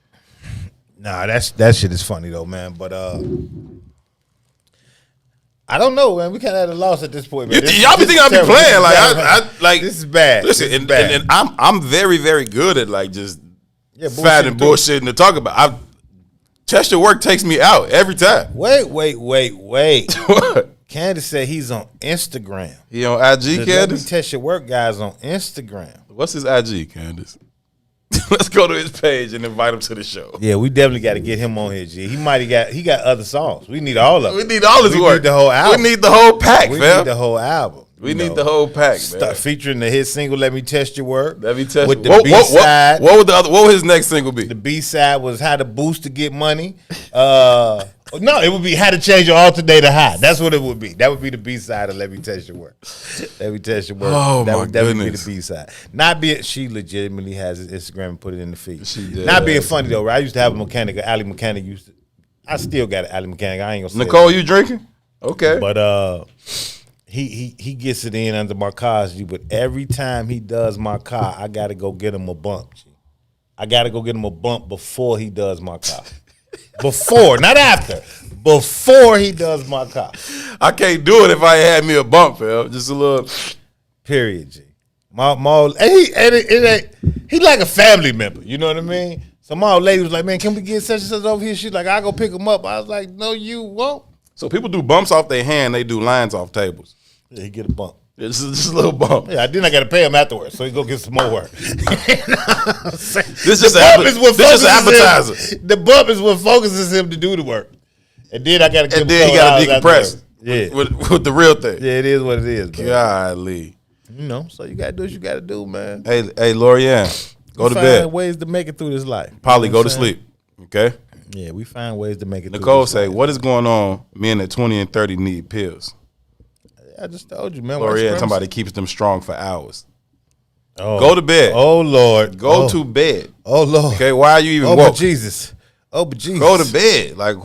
Nah, that shit is funny though, man. But I don't know, man. We kind of at a loss at this point, man. Y'all be thinking I be playing like this is bad. Listen, this is bad. And I'm very, very good at like just finding bullshitting to talk about. Test Your Work takes me out every time. Wait. What? Candace said he's on Instagram. He on IG, Candace? Test Your Work guy's on Instagram. What's his IG, Candace? Let's go to his page and invite him to the show. Yeah, we definitely got to get him on here, G. He got other songs. We need all of them. We need all his work. We need the whole album. We need the whole pack, we fam. We need the whole album. We need the whole pack, man. Featuring the hit single "Let Me Test Your Work." Let me test with the B side. What would his next single be? The B side was "How to Boost to Get Money." No, it would be "How to Change Your Alternator High." That's what it would be. That would be the B side of "Let Me Test Your Work." Let me test your work. Oh that my would goodness. be the B side. Not being she legitimately has his Instagram and put it in the feed. She did. Not being funny though. Right? I used to have a mechanic. Ali mechanic I still got an Ali mechanic. I ain't gonna say Nicole, that. you drinking? Okay. But he gets it in under my car, G. But every time he does my car, I gotta go get him a bump, G. I gotta go get him a bump before he does my car. Before, not after. Before he does my car. I can't do it if I had me a bump, fam. Just a little. Period, G. My he like a family member. You know what I mean? So my old lady was like, man, can we get such and such over here? She's like, I go pick him up. I was like, no, you won't. So people do bumps off their hand. They do lines off tables. Yeah, he get a bump. Yeah, just a little bump. Yeah, then I got to pay him afterwards, so he go get some more work. This is an appetizer. The bump is what focuses him to do the work, and then I got to give him. And then he got to decompress. Yeah, with the real thing. Yeah, it is what it is. Bro. Golly. You know, so you got to do what you got to do, man. Hey, Lorianne, go to bed. Find ways to make it through this life. Polly, go to sleep. Okay. Yeah, we find ways to make it. Nicole say, "What is going on? Men at 20 and 30 need pills." I just told you, man. Lorianne, somebody keeps them strong for hours. Oh. Go to bed. Oh Lord. Go to bed. Oh Lord. Okay, why are you even woke? But Jesus. Oh, but Jesus. Go to bed. Like,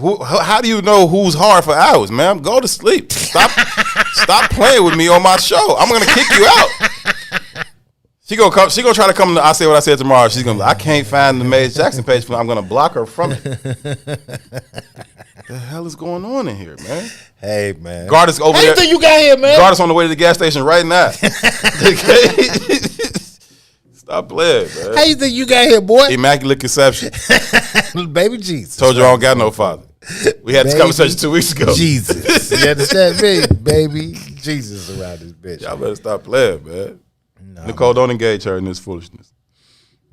how do you know who's hard for hours, man? Go to sleep. Stop playing with me on my show. I'm gonna kick you out. She gonna come. She gonna try to come to I Say What I Said Tomorrow. She's gonna. I can't find the Maze Jackson page. I'm gonna block her from it. The hell is going on in here, man? Hey, man. Guard is over there. How you think you got here, man? Guard is on the way to the gas station right now. Okay. Stop playing, man. How you think you got here, boy? Immaculate conception. Baby Jesus. Told you I don't got no father. We had this conversation 2 weeks ago. Jesus. You understand me? Baby Jesus around this bitch. Y'all better stop playing, man. No, Nicole, don't engage her in this foolishness.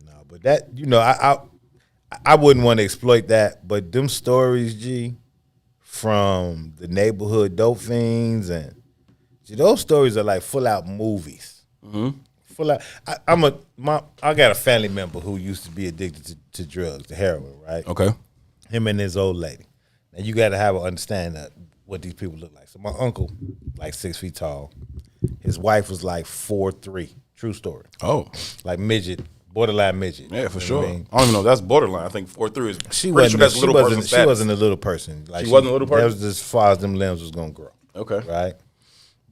No, but that, you know, I wouldn't want to exploit that, but them stories, G, from the neighborhood dope fiends, and G, those stories are like full out movies. Mm-hmm. Full out. I got a family member who used to be addicted to drugs, to heroin, right? Okay. Him and his old lady. Now you got to have an understanding of what these people look like. So my uncle, like 6 feet tall. His wife was like 4'3". True story. Oh, like midget, borderline midget. Yeah, for sure. I don't even know if that's borderline. I think 4'3" is. She wasn't a little person. Like she wasn't a little person. That was as far as them limbs was gonna grow. Okay. Right.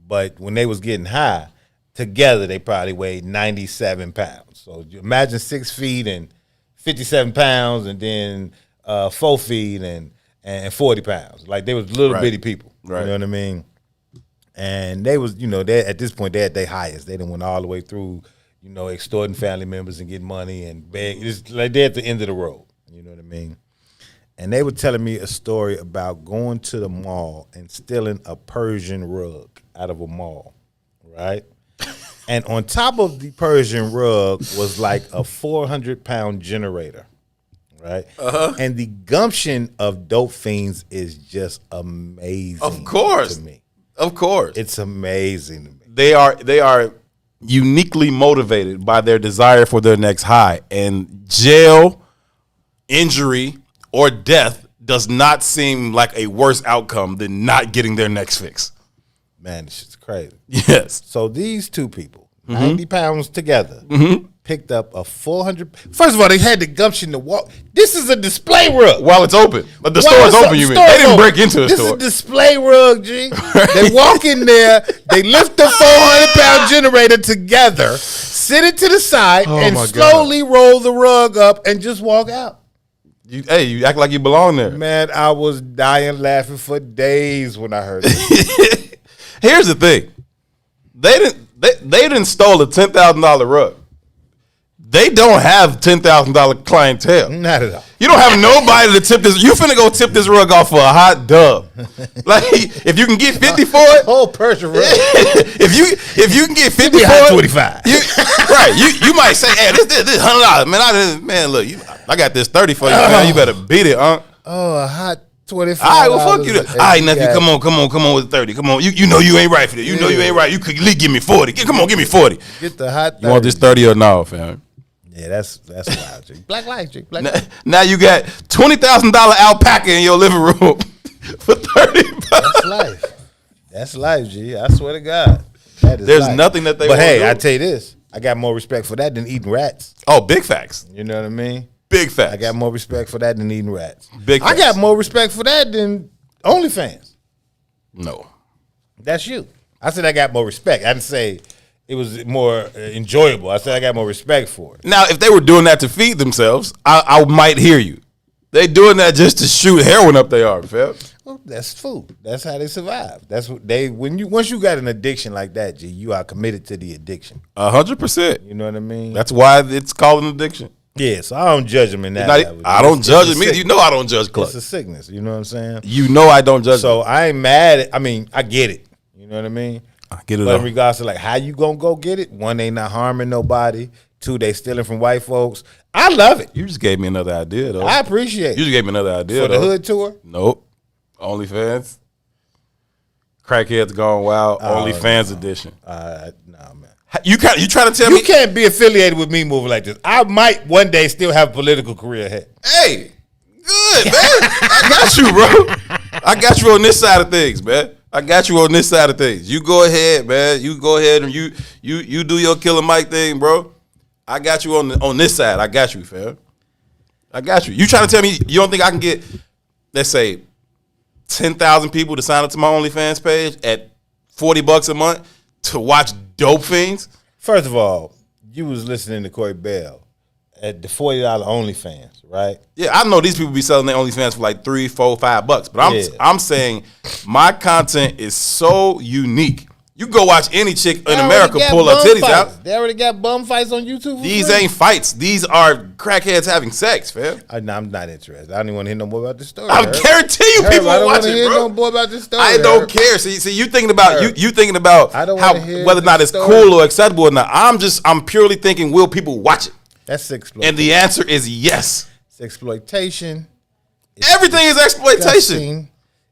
But when they was getting high, together they probably weighed 97 pounds. So you imagine 6 feet and 57 pounds, and then 4 feet and 40 pounds. Like they was little bitty people. Right. You know what I mean? And they was, you know, they at this point they at their highest. They done went all the way through, you know, extorting family members and getting money and beg. It's like they're at the end of the road. You know what I mean? And they were telling me a story about going to the mall and stealing a Persian rug out of a mall, right? And on top of the Persian rug was like a 400-pound generator, right? Uh-huh. And the gumption of dope fiends is just amazing. Of course, to me. Of course, it's amazing to me. They are uniquely motivated by their desire for their next high, and jail, injury, or death does not seem like a worse outcome than not getting their next fix. Man, this shit's crazy. Yes. So these two people, 90 pounds together, picked up a 400. First of all, they had the gumption to walk. This is a display rug. While it's open. But the store is open, you mean? They didn't break into the store. This is a display rug, G. They walk in there, they lift the 400-pound generator together, sit it to the side, and slowly roll the rug up and just walk out. You act like you belong there. Man, I was dying laughing for days when I heard it. Here's the thing. They didn't stole a $10,000 rug. They don't have $10,000 clientele. Not at all. You don't have nobody to tip this. You finna go tip this rug off for a hot dub. Like if you can get 50 for it, whole Persian rug. if you can get 50 for it, 25. You might say, hey, this $100, man. Look, I got this 30 for you, man. You better beat it, huh? Oh, a hot 25. All right, well, fuck you. All right, nephew, come on with 30. Come on, you know you ain't right for this. You know you ain't right. You could at least give me 40. Come on, give me 40. Get the hot 30. You want this 30 or no, fam? Yeah, that's wild, G. Black life, G. Now you got $20,000 alpaca in your living room for $30. That's life. That's life, G. I swear to God. There's life. Nothing that they But won't hey, do. I tell you this. I got more respect for that than eating rats. Oh, big facts. You know what I mean? Big facts. I got more respect for that than eating rats. Big facts. I got more respect for that than OnlyFans. No. That's you. I said I got more respect. I didn't say it was more enjoyable. I said I got more respect for it. Now, if they were doing that to feed themselves, I might hear you. They doing that just to shoot heroin up their arm, fam. Well, that's food. That's how they survive. That's what they once you got an addiction like that, G, you are committed to the addiction. 100%. You know what I mean? That's why it's called an addiction. Yeah, so I don't judge them in that. I don't judge them either. You know I don't judge Clutch. It's a sickness. You know what I'm saying? You know I don't judge. So I ain't mad. I get it. You know what I mean? I get it. But in regards to like how you gonna go get it, one, they not harming nobody. Two, they stealing from white folks. I love it. You just gave me another idea, though. I appreciate it. You just gave me another idea, For the hood tour? Nope. OnlyFans. Crackheads Gone Wild. OnlyFans edition. Nah, man. You trying to tell me? You can't be affiliated with me moving like this. I might one day still have a political career ahead. Hey, good, man. I got you, bro. I got you on this side of things, man. I got you on this side of things. You go ahead, man. You go ahead and you do your Killer Mike thing, bro. I got you on this side. I got you, fam. I got you. You trying to tell me you don't think I can get, let's say, 10,000 people to sign up to my OnlyFans page at $40 a month to watch dope fiends? First of all, you was listening to Corey Bell at the $40 OnlyFans, right? Yeah, I know these people be selling their OnlyFans for like $3, $4, $5, but I'm saying my content is so unique. You go watch any chick in America pull her titties out. They already got bum fights on YouTube. These ain't fights. These are crackheads having sex, fam. I'm not interested. I don't even want to hear no more about this story. I guarantee you people will watch it, bro. I don't want to hear no more about this story. I don't care. See, you thinking about you thinking about how whether or not it's cool or acceptable or not. I'm purely thinking, will people watch it? That's exploitation. And the answer is yes. It's exploitation. Everything is exploitation.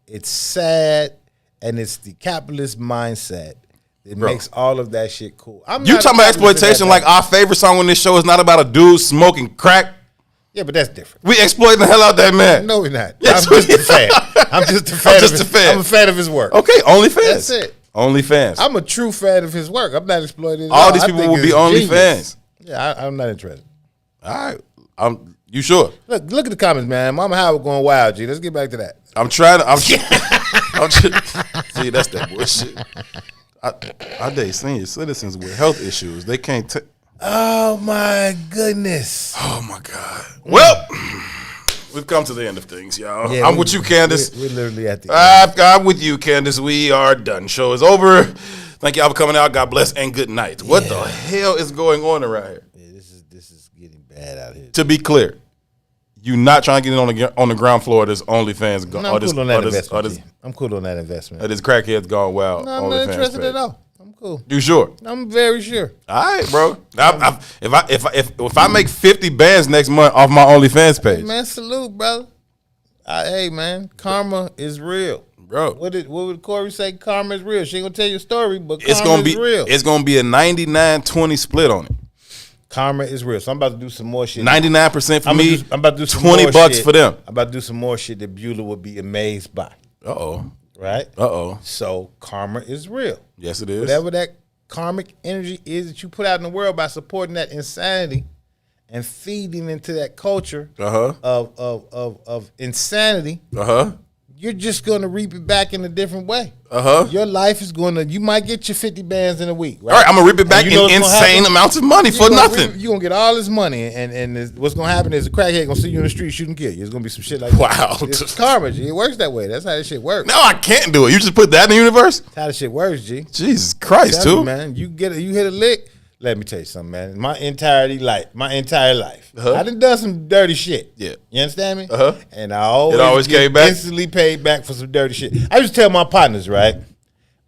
It's sad, and it's the capitalist mindset that makes all of that shit cool. You talking about exploitation like our favorite song on this show is not about a dude smoking crack? Yeah, but that's different. We exploiting the hell out that man. No, we're not. Yes, I'm just a fan. I'm just a fan. I'm a fan of his work. Okay, OnlyFans. That's it. OnlyFans. I'm a true fan of his work. I'm not exploiting all these people will be OnlyFans. Yeah, I'm not interested. All right. You sure? Look at the comments, man. Mama Howard going wild, G. Let's get back to that. See, that's that bullshit. I date senior citizens with health issues. They can't take. Oh my goodness. Oh my God. Well, we've come to the end of things, y'all. Yeah, I'm with you, Candace. We're literally at the end. I'm with you, Candace. We are done. Show is over. Thank y'all for coming out. God bless and good night. What the hell is going on around here? Yeah, this is getting bad out here. To be clear, you not trying to get in on the ground floor of this OnlyFans. No, I'm cool on that investment. I'm cool on that investment. This crackhead's gone wild. No, I'm not interested at all. I'm cool. You sure? I'm very sure. All right, bro. If I make 50 bands next month off my OnlyFans page, man, salute, brother. Hey, man, karma is real, bro. What would Corey say? Karma is real. She ain't gonna tell you a story, but karma is real. It's gonna be a 99-20 split on it. Karma is real. So I'm about to do some more shit. 99% for me. I'm about to do some $20 for them. I'm about to do some more shit that Beulah would be amazed by. Uh-oh. Right? Uh-oh. So karma is real. Yes, it is. Whatever that karmic energy is that you put out in the world by supporting that insanity and feeding into that culture of insanity, you're just going to reap it back in a different way. Your life is going to, you might get your 50 bands in a week. Right? All right, I'm going to reap it back in insane amounts of money for nothing. You're going to get all this money, and what's going to happen is a crackhead going to see you in the street, shoot and kill you. It's going to be some shit like that. Wow. It's karma, G. It works that way. That's how this shit works. No, I can't do it. You just put that in the universe? That's how this shit works, G. Jesus Christ, too. Man, you hit a lick. Let me tell you something, man. My entire life, I done some dirty shit. Yeah, you understand me? And I always came back. Instantly paid back for some dirty shit. I used to tell my partners, right?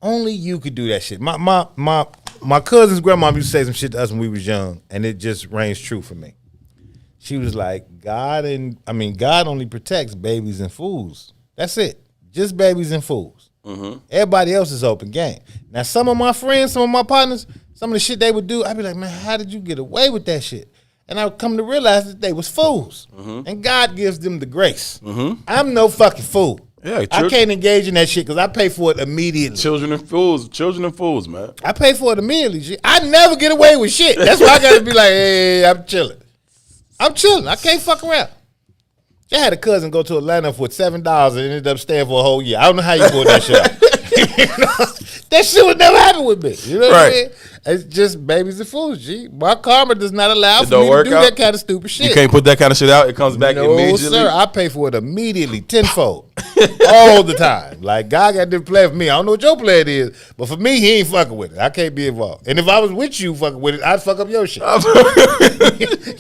Only you could do that shit. My cousin's grandma used to say some shit to us when we was young, and it just reigns true for me. She was like, God only protects babies and fools. That's it. Just babies and fools. Everybody else is open game. Now, some of my friends, some of my partners, some of the shit they would do, I'd be like, man, how did you get away with that shit? And I would come to realize that they was fools. And God gives them the grace. I'm no fucking fool. Yeah, I can't engage in that shit because I pay for it immediately. Children and fools, man. I pay for it immediately. I never get away with shit. That's why I got to be like, hey, I'm chilling. I can't fuck around. I had a cousin go to Atlanta for $7 and ended up staying for a whole year. I don't know how you pulled that shit out. That shit would never happen with me. You know what I mean? It's just babies and fools, G. My karma does not allow for me to do that kind of stupid shit. You can't put that kind of shit out. It comes back immediately. No, sir. I pay for it immediately, tenfold, all the time. Like, God got to play for me. I don't know what your plan is, but for me, he ain't fucking with it. I can't be involved. And if I was with you fucking with it, I'd fuck up your shit.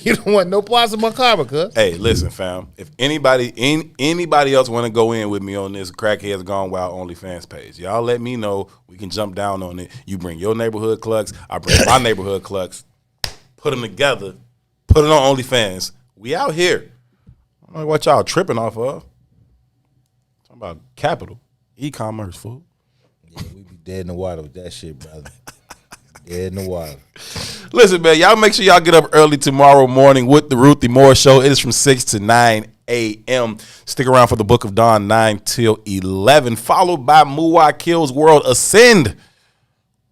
You don't want no parts of my karma, cuz. Hey, listen, fam. If anybody else want to go in with me on this Crackheads Gone Wild OnlyFans page, y'all let me know. We can jump down on it. You bring your neighborhood clucks. I bring my neighborhood clucks. Put them together. Put it on OnlyFans. We out here. I don't know what y'all tripping off of. Talking about capital. E-commerce, fool. Yeah, we be dead in the water with that shit, brother. Dead in the water. Listen, man, y'all make sure y'all get up early tomorrow morning with the Ruthie Moore Show. It is from 6 to 9 a.m. Stick around for the Book of Dawn, 9 till 11. Followed by Muwai Kills World Ascend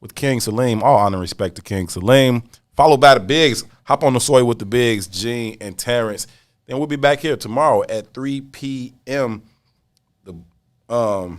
with King Salim. All honor and respect to King Salim. Followed by the Bigs. Hop on the soy with the Bigs, Gene and Terrence. Then we'll be back here tomorrow at 3 p.m. We'll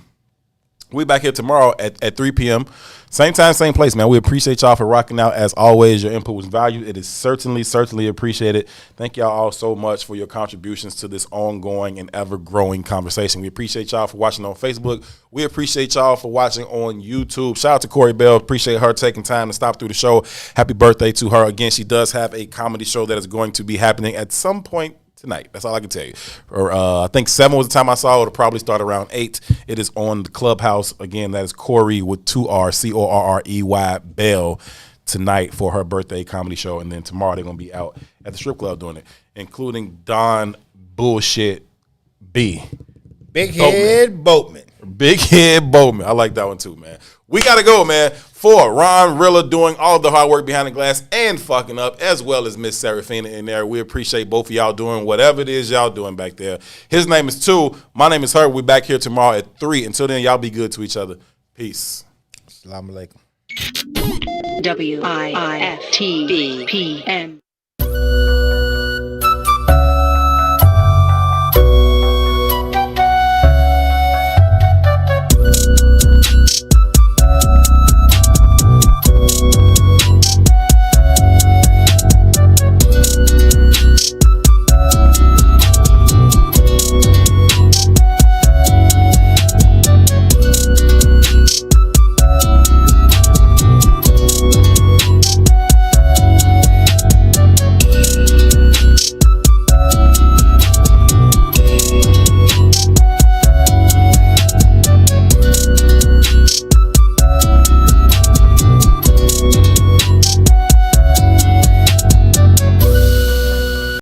be back here tomorrow at 3 p.m. Same time, same place, man. We appreciate y'all for rocking out. As always, your input was valued. It is certainly appreciated. Thank y'all all so much for your contributions to this ongoing and ever-growing conversation. We appreciate y'all for watching on Facebook. We appreciate y'all for watching on YouTube. Shout out to Corey Bell. Appreciate her taking time to stop through the show. Happy birthday to her. Again, she does have a comedy show that is going to be happening at some point tonight. That's all I can tell you. I think 7 was the time I saw it. It'll probably start around 8. It is on the Clubhouse. Again, that is Corey with 2 R, Correy Bell tonight for her birthday comedy show. And then tomorrow they're going to be out at the strip club doing it, including Don Bullshit B. Big Head Boatman. Big Head Boatman. I like that one too, man. We got to go, man. For Ron Rilla doing all the hard work behind the glass and fucking up, as well as Miss Serafina in there. We appreciate both of y'all doing whatever it is y'all doing back there. His name is 2. My name is Herb. We're back here tomorrow at 3. Until then, y'all be good to each other. Peace. Assalamu alaikum. WIFTBPM